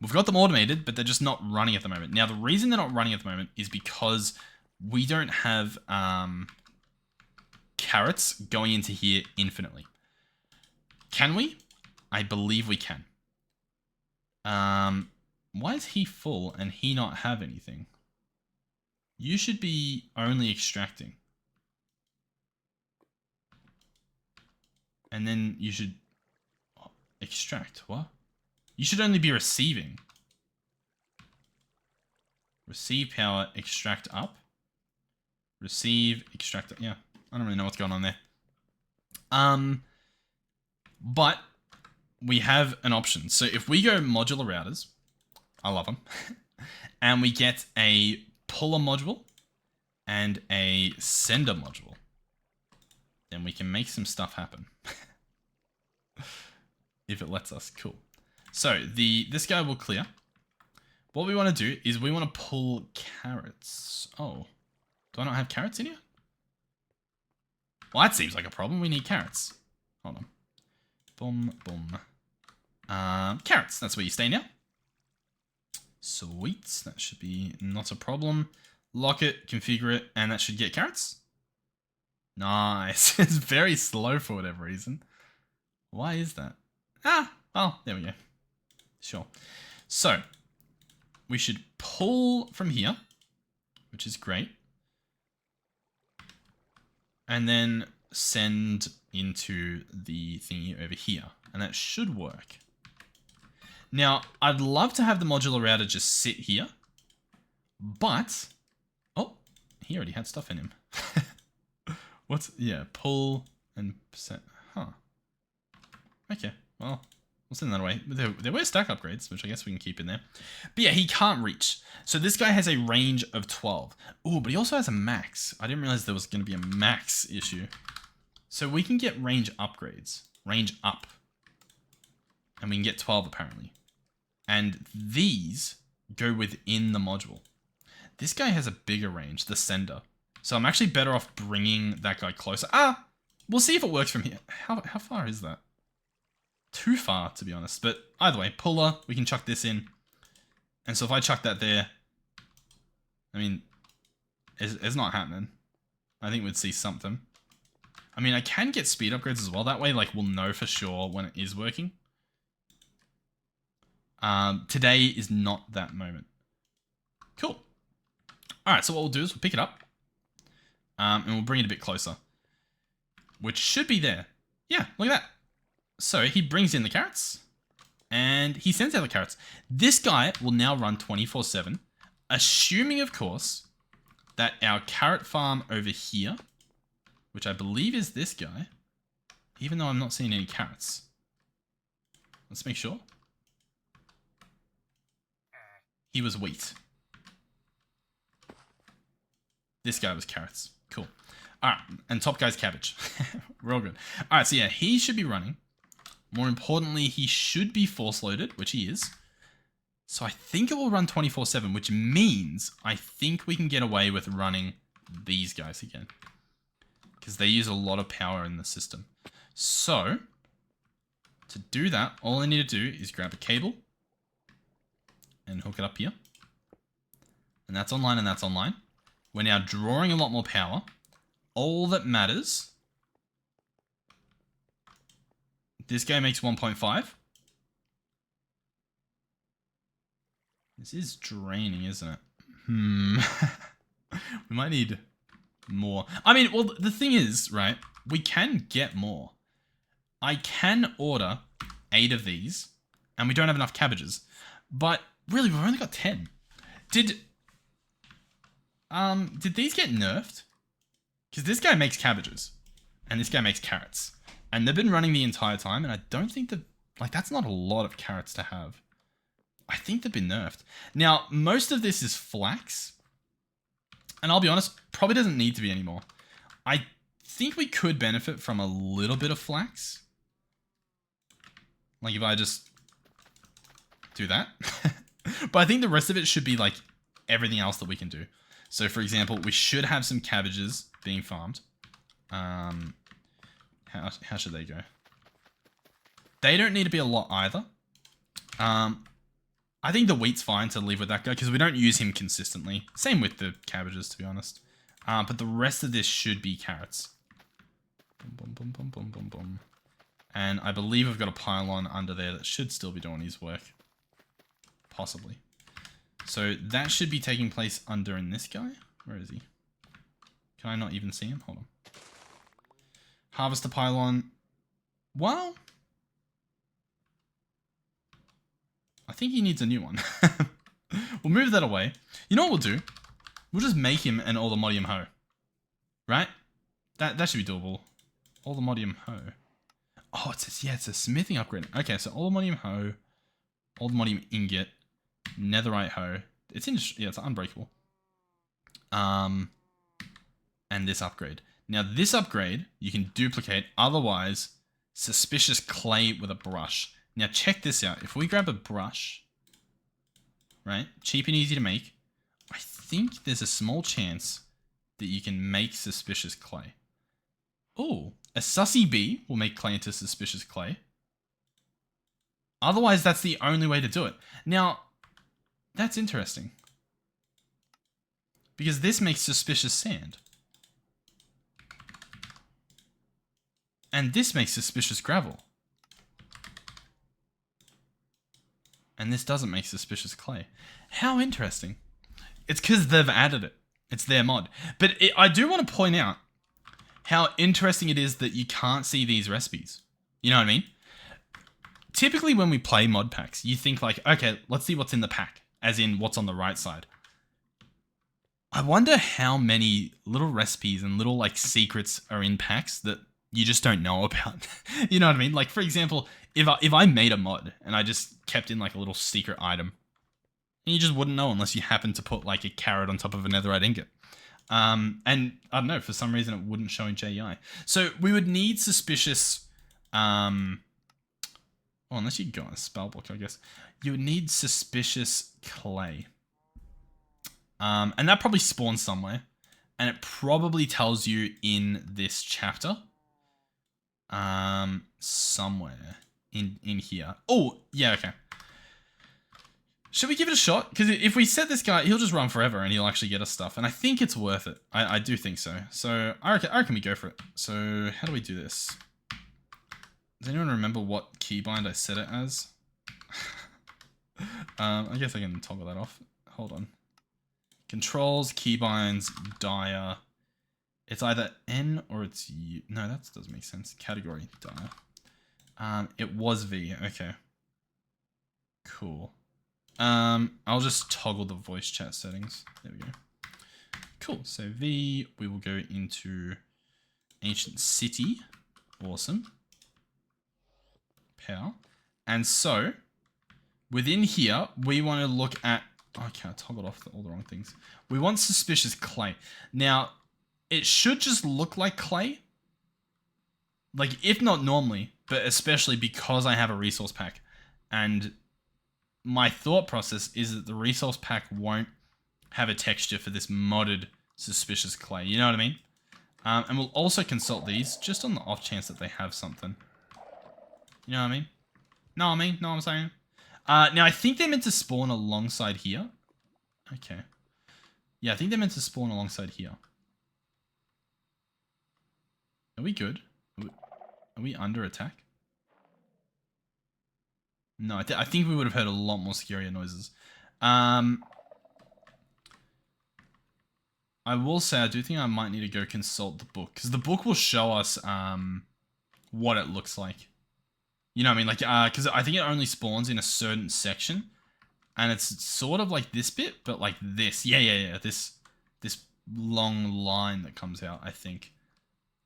S1: We've got them automated, but they're just not running at the moment. Now, the reason they're not running at the moment is because we don't have carrots going into here infinitely. Can we? I believe we can. Why is he full and he not have anything? You should be only extracting. And then you should extract. What? You should only be receiving. Receive power, extract up. Receive, extract. Yeah, I don't really know what's going on there. But we have an option. So if we go modular routers, I love them, and we get a puller module and a sender module, then we can make some stuff happen. If it lets us, cool. So this guy will clear. What we want to do is we want to pull carrots. Oh, do I not have carrots in here? Well, that seems like a problem. We need carrots. Hold on. Boom, boom. Carrots, that's where you stay now. Sweet, that should be not a problem. Lock it, configure it, and that should get carrots. Nice. It's very slow for whatever reason. Why is that? Oh, there we go. Sure. So, we should pull from here, which is great. And then send into the thingy over here. And that should work. Now, I'd love to have the modular router just sit here. But, oh, he already had stuff in him. Yeah, pull and set. Huh. Okay, well, we'll send that away. There were stack upgrades, which I guess we can keep in there. But yeah, he can't reach. So this guy has a range of 12. Oh, but he also has a max. I didn't realize there was going to be a max issue. So we can get range upgrades. Range up. And we can get 12 apparently. And these go within the module. This guy has a bigger range, the sender. So I'm actually better off bringing that guy closer. We'll see if it works from here. How far is that? Too far, to be honest. But either way, puller, we can chuck this in. And so if I chuck that there, I mean, it's not happening. I think we'd see something. I mean, I can get speed upgrades as well. That way, like, we'll know for sure when it is working. Today is not that moment. Cool. All right, so what we'll do is we'll pick it up. And we'll bring it a bit closer. Which should be there. Yeah, look at that. So he brings in the carrots. And he sends out the carrots. This guy will now run 24/7. Assuming, of course, that our carrot farm over here, which I believe is this guy, even though I'm not seeing any carrots. Let's make sure. He was wheat. This guy was carrots. Cool. All right, and top guy's cabbage. We're all good. All right, so yeah, he should be running. More importantly, he should be force loaded, which he is. So I think it will run 24/7, which means I think we can get away with running these guys again. Because they use a lot of power in the system. So, to do that, all I need to do is grab a cable and hook it up here. And that's online and that's online. We're now drawing a lot more power. All that matters, this guy makes 1.5. This is draining, isn't it? We might need more. I mean, well, the thing is, right, we can get more. I can order 8 of these, and we don't have enough cabbages. But really, we've only got 10. Did these get nerfed? Because this guy makes cabbages, and this guy makes carrots. And they've been running the entire time, and I don't think that, like, that's not a lot of carrots to have. I think they've been nerfed. Now, most of this is flax. And I'll be honest, probably doesn't need to be anymore. I think we could benefit from a little bit of flax. Like if I just do that. But I think the rest of it should be like everything else that we can do. So for example, we should have some cabbages being farmed. How should they go? They don't need to be a lot either. I think the wheat's fine to leave with that guy because we don't use him consistently. Same with the cabbages, to be honest. But the rest of this should be carrots. Boom, boom, boom, boom, boom, boom. And I believe I've got a pylon under there that should still be doing his work. Possibly. So that should be taking place under in this guy. Where is he? Can I not even see him? Hold on. Harvester pylon. Well, I think he needs a new one. We'll move that away. You know what we'll do? We'll just make him an Allthemodium hoe. Right? That should be doable. Allthemodium hoe. Oh, it's a smithing upgrade. Okay, so Allthemodium hoe, Allthemodium ingot, netherite hoe. It's unbreakable. And this upgrade. Now this upgrade you can duplicate. Otherwise, suspicious clay with a brush. Now check this out. If we grab a brush, right, cheap and easy to make, I think there's a small chance that you can make suspicious clay. Oh, a sussy bee will make clay into suspicious clay. Otherwise, that's the only way to do it. Now, that's interesting. Because this makes suspicious sand. And this makes suspicious gravel. And this doesn't make suspicious clay. How interesting. It's because they've added it. It's their mod. But I do want to point out how interesting it is that you can't see these recipes. You know what I mean? Typically when we play mod packs, you think like, okay, let's see what's in the pack. As in what's on the right side. I wonder how many little recipes and little like secrets are in packs that you just don't know about. You know what I mean? Like for example, if I made a mod and I just kept in like a little secret item, and you just wouldn't know unless you happened to put like a carrot on top of a netherite ingot. And I don't know, for some reason it wouldn't show in JEI. So we would need suspicious, well, unless you go on a spell book, I guess. You would need suspicious clay. And that probably spawns somewhere. And it probably tells you in this chapter. somewhere in here. Oh, yeah, okay. Should we give it a shot? Because if we set this guy, he'll just run forever and he'll actually get us stuff. And I think it's worth it. I do think so. So I reckon we go for it. So how do we do this? Does anyone remember what keybind I set it as? I guess I can toggle that off. Hold on. Controls, keybinds, dia. It's either N or it's U. No, that doesn't make sense. Category, dia. It was V. Okay. Cool. I'll just toggle the voice chat settings. There we go. Cool. So V, we will go into Ancient City. Awesome. Power. And so, within here, we want to look at... Okay, I toggled off all the wrong things. We want suspicious clay. Now, it should just look like clay. Like, if not normally, but especially because I have a resource pack. And my thought process is that the resource pack won't have a texture for this modded suspicious clay. You know what I mean? And we'll also consult these just on the off chance that they have something. You know what I mean? Know what I mean? Know what I'm saying? Now, I think they're meant to spawn alongside here. Okay. Yeah, I think they're meant to spawn alongside here. Are we good? Are we under attack? No, I think we would have heard a lot more scarier noises. I will say, I do think I might need to go consult the book. Because the book will show us what it looks like. You know what I mean? Like, because I think it only spawns in a certain section. And it's sort of like this bit, but like this. Yeah. This long line that comes out, I think.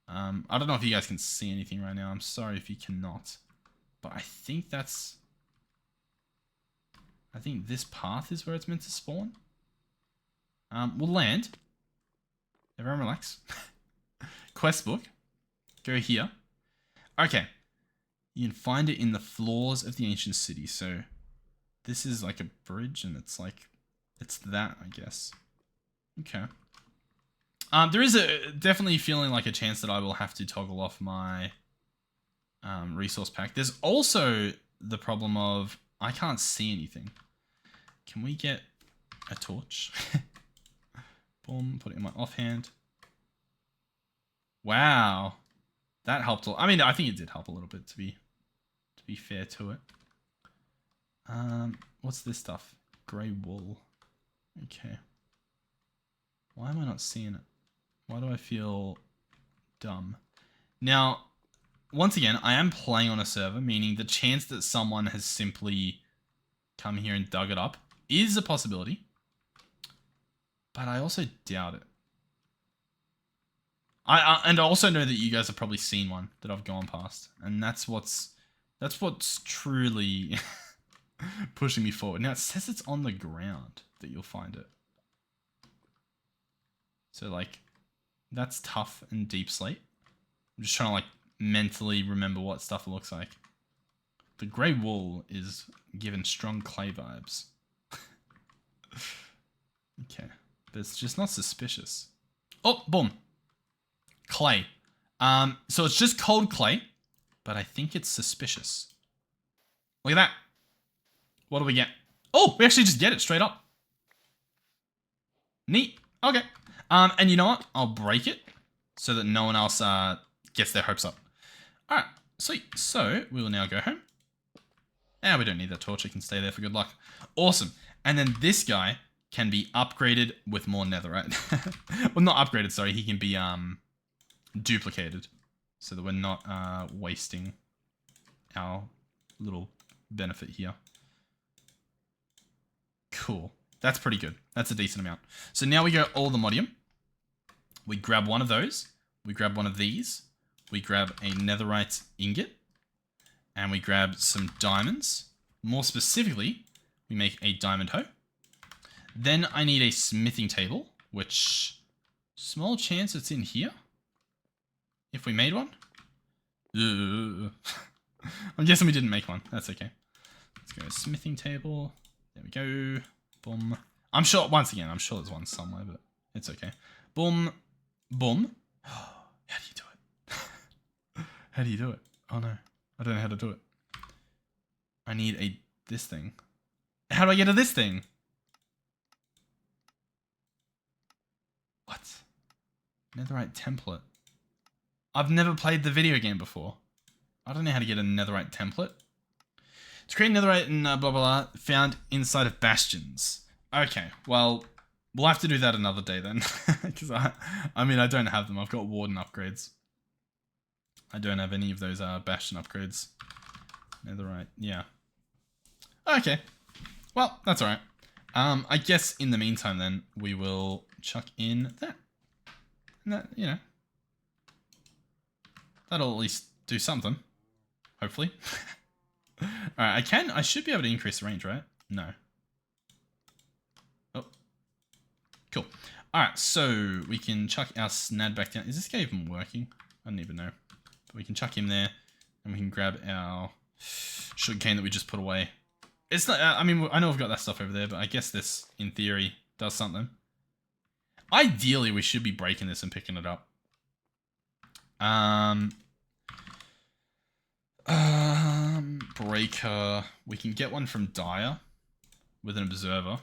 S1: I don't know if you guys can see anything right now. I'm sorry if you cannot. But I think that's... I think this path is where it's meant to spawn. We'll land. Everyone relax. Quest book. Go here. Okay. You can find it in the floors of the ancient city. So this is like a bridge and it's like, it's that, I guess. Okay. There is definitely feeling like a chance that I will have to toggle off my resource pack. There's also the problem of I can't see anything. Can we get a torch? Boom, put it in my offhand. Wow. That helped. I mean, I think it did help a little bit to be fair to it. What's this stuff? Grey wool. Okay. Why am I not seeing it? Why do I feel dumb? Now, once again, I am playing on a server, meaning the chance that someone has simply come here and dug it up is a possibility. But I also doubt it. And I also know that you guys have probably seen one that I've gone past. And that's what's truly pushing me forward. Now, it says it's on the ground that you'll find it. So, like, that's tough and deep slate. I'm just trying to, like, mentally remember what stuff looks like. The grey wool is given strong clay vibes. Okay. But it's just not suspicious. Oh, boom. Clay. So it's just cold clay, but I think it's suspicious. Look at that. What do we get? Oh, we actually just get it straight up. Neat. Okay. And you know what? I'll break it so that no one else gets their hopes up. All right. Sweet. So we will now go home. And we don't need that torch. It can stay there for good luck. Awesome. And then this guy can be upgraded with more netherite. Well, not upgraded, sorry. He can be duplicated so that we're not wasting our little benefit here. Cool. That's pretty good. That's a decent amount. So now we go all the modium. We grab one of those. We grab one of these. We grab a netherite ingot. And we grab some diamonds. More specifically, we make a diamond hoe. Then I need a smithing table, which small chance it's in here. If we made one. I'm guessing we didn't make one. That's okay. Let's go smithing table. There we go. Boom. I'm sure, once again, I'm sure there's one somewhere, but it's okay. Boom. Boom. How do you do it? How do you do it? Oh no, I don't know how to do it. I need this thing. How do I get to this thing? What? Netherite template. I've never played the video game before. I don't know how to get a netherite template. To create netherite and blah blah blah, found inside of bastions. Okay, well, we'll have to do that another day then. Because I mean, I don't have them. I've got warden upgrades. I don't have any of those bastion upgrades. Netherite, yeah. Okay, well, that's alright. I guess in the meantime then, we will chuck in that. And that, you know, that'll at least do something. Hopefully. Alright, I should be able to increase the range, right? No. Oh. Cool. Alright, so we can chuck our snad back down. Is this guy even working? I don't even know. But we can chuck him there, and we can grab our sugarcane that we just put away. It's not, I mean, I know we've got that stuff over there, but I guess this, in theory, does something. Ideally, we should be breaking this and picking it up. Breaker. We can get one from Dyer with an observer.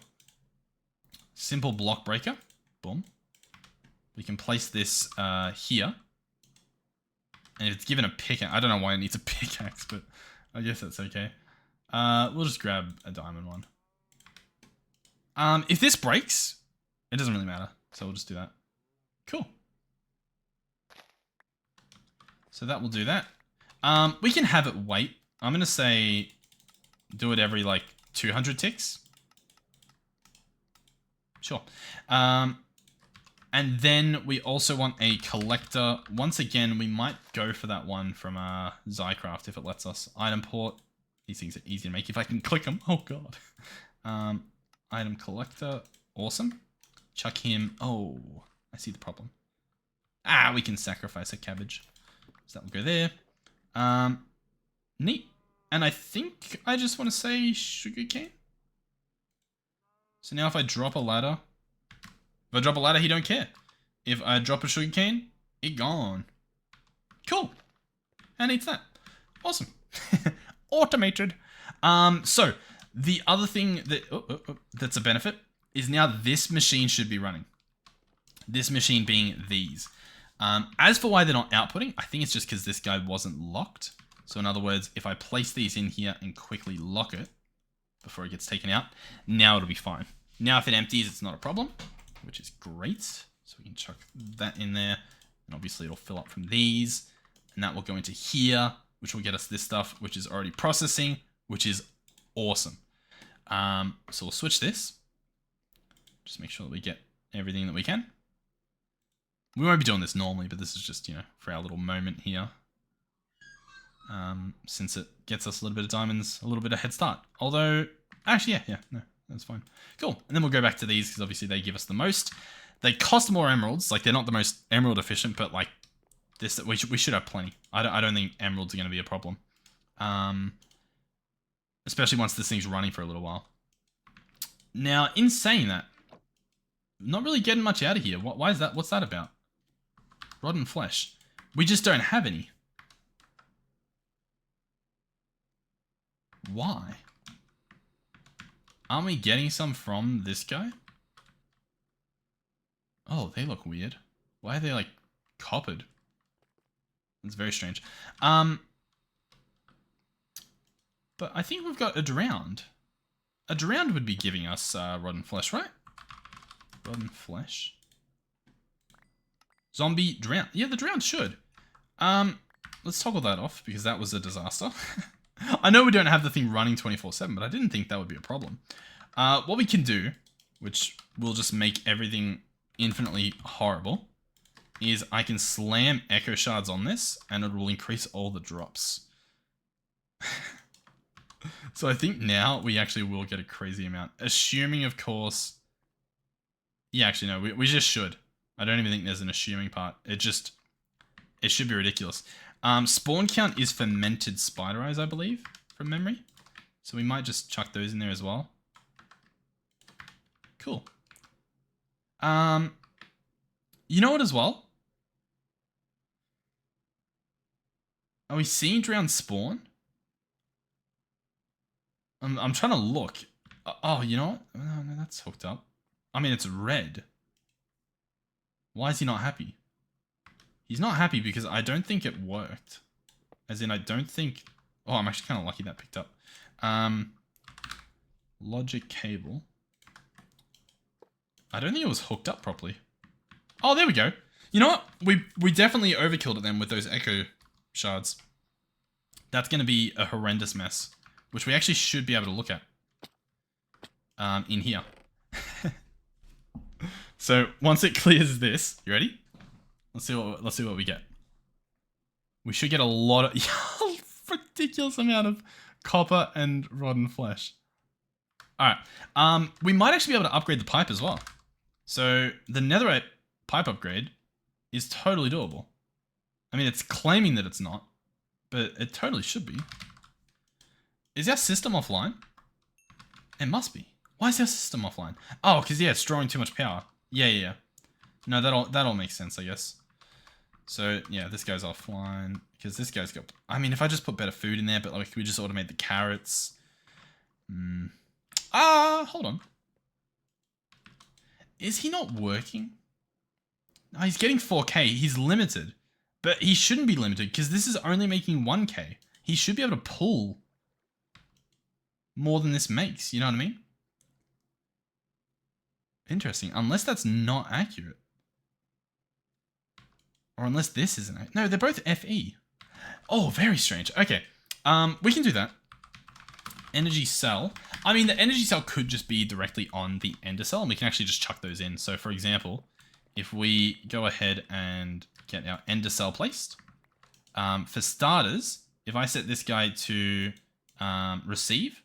S1: Simple block breaker. Boom. We can place this here. And if it's given a pickaxe, I don't know why it needs a pickaxe, but I guess that's okay. We'll just grab a diamond one. If this breaks, it doesn't really matter. So we'll just do that. Cool. So that will do that. We can have it wait. I'm going to say do it every like 200 ticks. Sure. And then we also want a collector. Once again, we might go for that one from Zycraft if it lets us. Item port. These things are easy to make if I can click them. Oh, God. Item collector. Awesome. Chuck him. Oh, I see the problem. We can sacrifice a cabbage. So that will go there. Neat. And I think I just want to say sugarcane. So now if I drop a ladder, he don't care. If I drop a sugarcane, it gone. Cool. And eats that. Awesome. Automated. So the other thing that that's a benefit is now this machine should be running. This machine being these. As for why they're not outputting, I think it's just because this guy wasn't locked. So in other words, if I place these in here and quickly lock it before it gets taken out, now it'll be fine. Now if it empties, it's not a problem, which is great. So we can chuck that in there, and obviously it'll fill up from these, and that will go into here, which will get us this stuff, which is already processing, which is awesome. So we'll switch this. Just make sure that we get everything that we can. We won't be doing this normally, but this is just, you know, for our little moment here. Since it gets us a little bit of diamonds, a little bit of head start. Although, actually, yeah, no, that's fine. Cool. And then we'll go back to these because obviously they give us the most. They cost more emeralds. Like, they're not the most emerald efficient, but like this, we should have plenty. I don't think emeralds are going to be a problem. Especially once this thing's running for a little while. Now, in saying that, not really getting much out of here. Why is that? What's that about? Rotten flesh. We just don't have any. Why? Aren't we getting some from this guy? Oh, they look weird. Why are they like coppered? It's very strange. But I think we've got a drowned. A drowned would be giving us rotten flesh, right? Rotten flesh. Zombie drowned. Yeah, the drowned should. Let's toggle that off because that was a disaster. I know we don't have the thing running 24/7, but I didn't think that would be a problem. What we can do, which will just make everything infinitely horrible, is I can slam echo shards on this and it will increase all the drops. So I think now we actually will get a crazy amount. Assuming, of course... Yeah, actually, no, we just should. I don't even think there's an assuming part. It should be ridiculous. Spawn count is fermented spider eyes, I believe, from memory. So we might just chuck those in there as well. Cool. You know what as well? Are we seeing drowned spawn? I'm trying to look. Oh, you know what? No, that's hooked up. I mean, it's red. Why is he not happy? He's not happy because I don't think it worked. As in, I don't think... Oh, I'm actually kind of lucky that picked up. Logic cable. I don't think it was hooked up properly. Oh, there we go. You know what? We definitely overkilled it then with those echo shards. That's going to be a horrendous mess, which we actually should be able to look at in here. So once it clears this, you ready? Let's see what we get. We should get a lot of ridiculous amount of copper and rotten flesh. All right. We might actually be able to upgrade the pipe as well. So the netherite pipe upgrade is totally doable. I mean, it's claiming that it's not, but it totally should be. Is our system offline? It must be. Why is our system offline? Oh, because yeah, it's drawing too much power. Yeah. No, that all makes sense, I guess. So yeah, this guy's offline because this guy's got. I mean, if I just put better food in there, but like we just automate the carrots. Hold on. Is he not working? Oh, he's getting 4K. He's limited, but he shouldn't be limited because this is only making 1K. He should be able to pull more than this makes. You know what I mean? Interesting. Unless that's not accurate. Or unless this isn't accurate. No, they're both FE. Oh, very strange. Okay. We can do that. Energy cell. I mean, the energy cell could just be directly on the ender cell, and we can actually just chuck those in. So, for example, if we go ahead and get our ender cell placed, for starters, if I set this guy to receive,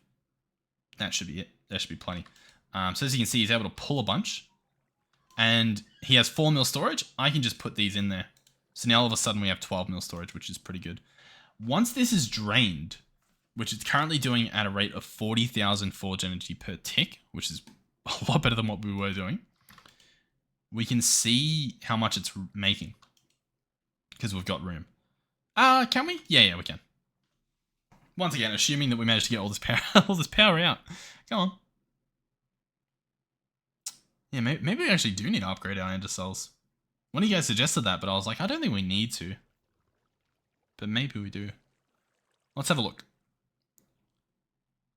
S1: that should be it. There should be plenty. So as you can see, he's able to pull a bunch, and he has 4 mil storage. I can just put these in there. So now all of a sudden we have 12 mil storage, which is pretty good. Once this is drained, which it's currently doing at a rate of 40,000 forge energy per tick, which is a lot better than what we were doing, we can see how much it's making because we've got room. Can we? Yeah, we can. Once again, assuming that we managed to get all this power out. Come on. Yeah, maybe we actually do need to upgrade our ender cells. One of you guys suggested that, but I was like, I don't think we need to. But maybe we do. Let's have a look.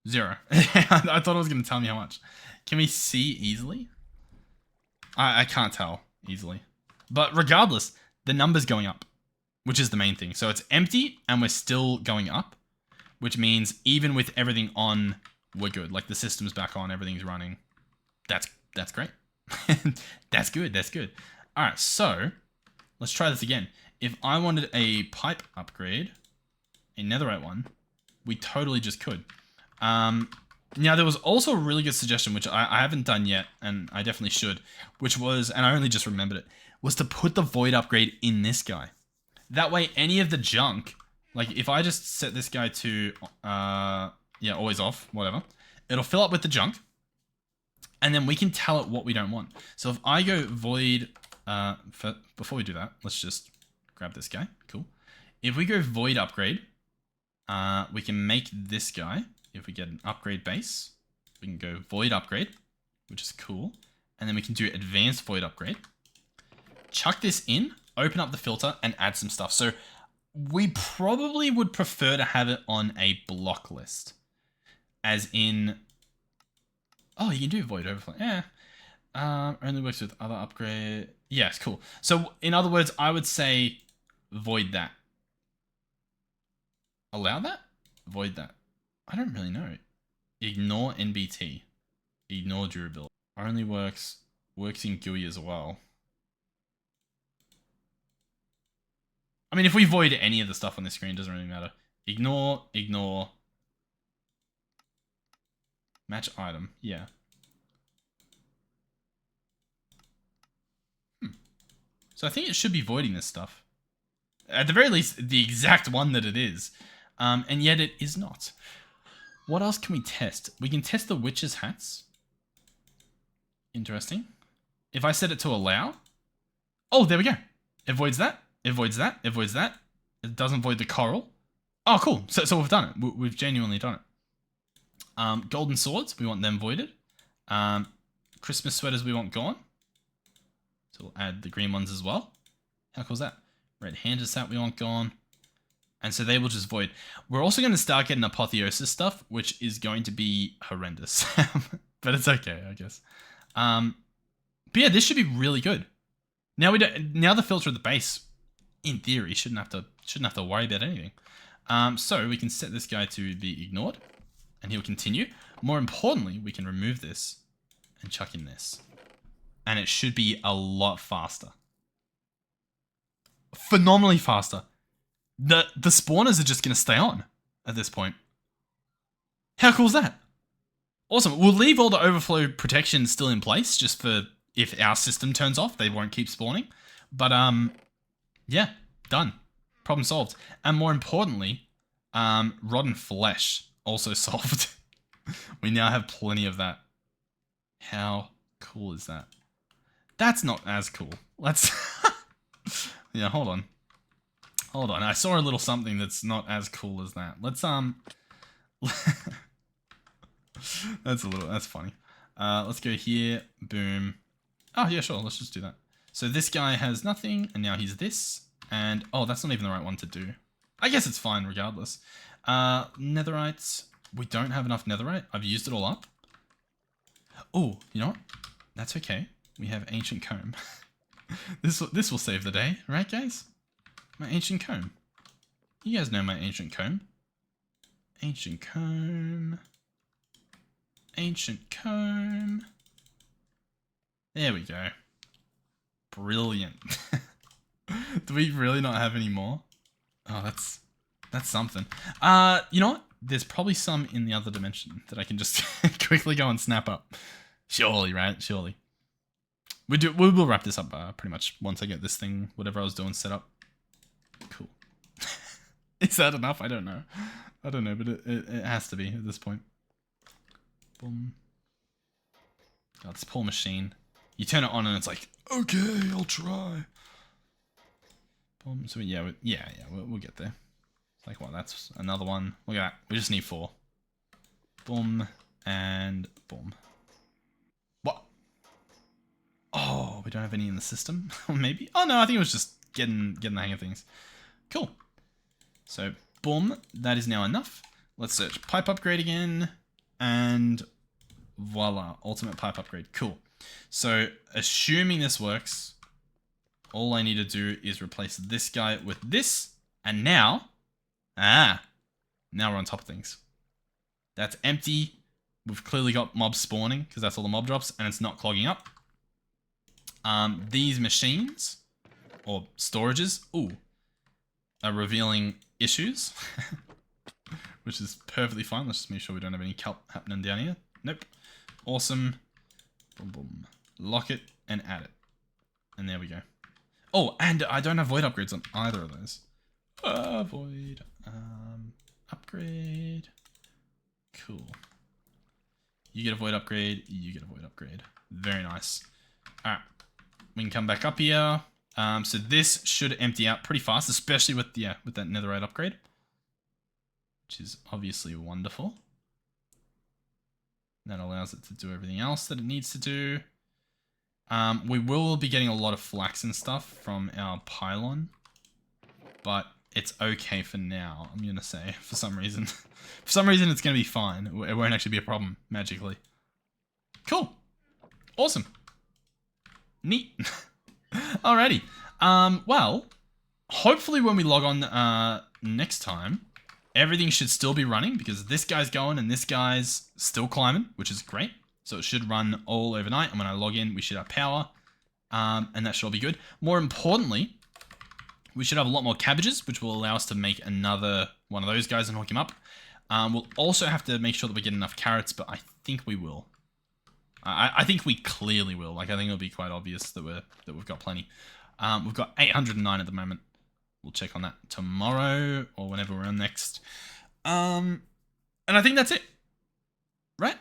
S1: 0. I thought it was going to tell me how much. Can we see easily? I can't tell easily. But regardless, the number's going up, which is the main thing. So it's empty and we're still going up, which means even with everything on, we're good. Like the system's back on, everything's running. That's great. That's good. All right, so let's try this again. If I wanted a pipe upgrade, a netherite one, we totally just could. Now there was also a really good suggestion, which I haven't done yet, and I definitely should, which was, and I only just remembered it, was to put the void upgrade in this guy. That way, any of the junk, like if I just set this guy to, yeah, always off, whatever, it'll fill up with the junk. And then we can tell it what we don't want. So if I go void, before we do that, let's just grab this guy. Cool. If we go void upgrade, we can make this guy, if we get an upgrade base, we can go void upgrade, which is cool. And then we can do advanced void upgrade. Chuck this in, open up the filter, and add some stuff. So we probably would prefer to have it on a block list. As in... Oh, you can do void overflow. Yeah. Only works with other upgrade. Yes, cool. So, in other words, I would say void that. Allow that? Void that. I don't really know. Ignore NBT. Ignore durability. Only works in GUI as well. I mean, if we void any of the stuff on the screen, it doesn't really matter. Ignore. Match item, yeah. So I think it should be voiding this stuff. At the very least, the exact one that it is. And yet it is not. What else can we test? We can test the witch's hats. Interesting. If I set it to allow. Oh, there we go. It voids that. It voids that. It voids that. It doesn't void the coral. Oh, cool. So we've done it. We've genuinely done it. Golden swords, we want them voided. Christmas sweaters, we want gone. So we'll add the green ones as well. How cool is that? Red handers that we want gone. And so they will just void. We're also going to start getting apotheosis stuff, which is going to be horrendous. But it's okay, I guess. But yeah, this should be really good. Now the filter at the base, in theory, shouldn't have to worry about anything. So we can set this guy to be ignored, and he'll continue. More importantly, we can remove this and chuck in this, and it should be a lot faster. Phenomenally faster. The spawners are just going to stay on at this point. How cool is that? Awesome. We'll leave all the overflow protection still in place, just for if our system turns off, they won't keep spawning. But yeah, done. Problem solved. And more importantly, rotten flesh also solved. We now have plenty of that. How cool is that? That's not as cool. Let's... Yeah, hold on. Hold on. I saw a little something that's not as cool as that. Let's, that's funny. Let's go here. Boom. Oh, yeah, sure. Let's just do that. So this guy has nothing, and now he's this. And, oh, that's not even the right one to do. I guess it's fine regardless. Netherites. We don't have enough netherite. I've used it all up. Oh, you know what? That's okay. We have ancient comb. This will save the day, right, guys? My ancient comb. You guys know my ancient comb. Ancient comb. Ancient comb. There we go. Brilliant. Do we really not have any more? Oh, that's something. You know what? There's probably some in the other dimension that I can just quickly go and snap up. Surely, right? Surely. We will wrap this up pretty much once I get this thing, whatever I was doing, set up. Cool. Is that enough? I don't know. I don't know, but it has to be at this point. Boom. Oh, this poor machine. You turn it on and it's like, okay, I'll try. Boom. So yeah, we'll get there. It's like, what? That's another one. Look at that. We just need 4. Boom and boom. What? Oh, we don't have any in the system. Maybe. Oh no, I think it was just getting the hang of things. Cool. So boom, that is now enough. Let's search pipe upgrade again, and voila, ultimate pipe upgrade. Cool. So assuming this works, all I need to do is replace this guy with this, and now we're on top of things. That's empty. We've clearly got mobs spawning because that's all the mob drops, and it's not clogging up. These machines or storages, are revealing issues, which is perfectly fine. Let's just make sure we don't have any kelp happening down here. Nope. Awesome. Boom, boom. Lock it and add it. And there we go. Oh, and I don't have void upgrades on either of those. Void. Upgrade. Cool. You get a void upgrade. You get a void upgrade. Very nice. Alright. We can come back up here. So this should empty out pretty fast, especially with that netherite upgrade, which is obviously wonderful. That allows it to do everything else that it needs to do. We will be getting a lot of flax and stuff from our pylon, but it's okay for now, I'm going to say, for some reason. For some reason, it's going to be fine. It won't actually be a problem, magically. Cool. Awesome. Neat. Alrighty. Well, hopefully when we log on next time, everything should still be running because this guy's going and this guy's still climbing, which is great. So it should run all overnight, and when I log in, we should have power, and that should all be good. More importantly, we should have a lot more cabbages, which will allow us to make another one of those guys and hook him up. We'll also have to make sure that we get enough carrots, but I think we will. I think we clearly will. Like, I think it'll be quite obvious that we've got plenty. We've got 809 at the moment. We'll check on that tomorrow or whenever we're on next. And I think that's it. Right?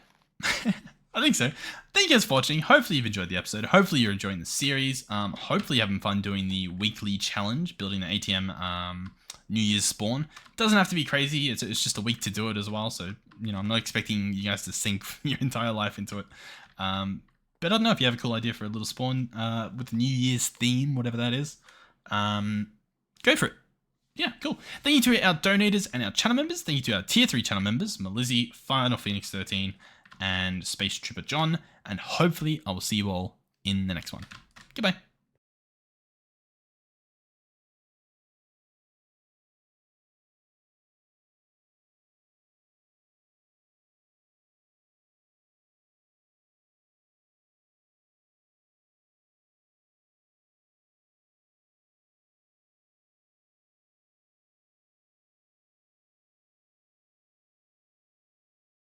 S1: I think so. Thank you guys for watching. Hopefully you've enjoyed the episode. Hopefully you're enjoying the series. Hopefully you're having fun doing the weekly challenge, building the ATM New Year's spawn. Doesn't have to be crazy. It's just a week to do it as well. So, you know, I'm not expecting you guys to sink your entire life into it. But I don't know if you have a cool idea for a little spawn with the New Year's theme, whatever that is. Go for it. Yeah, cool. Thank you to our donators and our channel members. Thank you to our tier 3 channel members, Melizzy, Final Phoenix 13, and Space Trooper John. And hopefully I will see you all in the next one. Goodbye.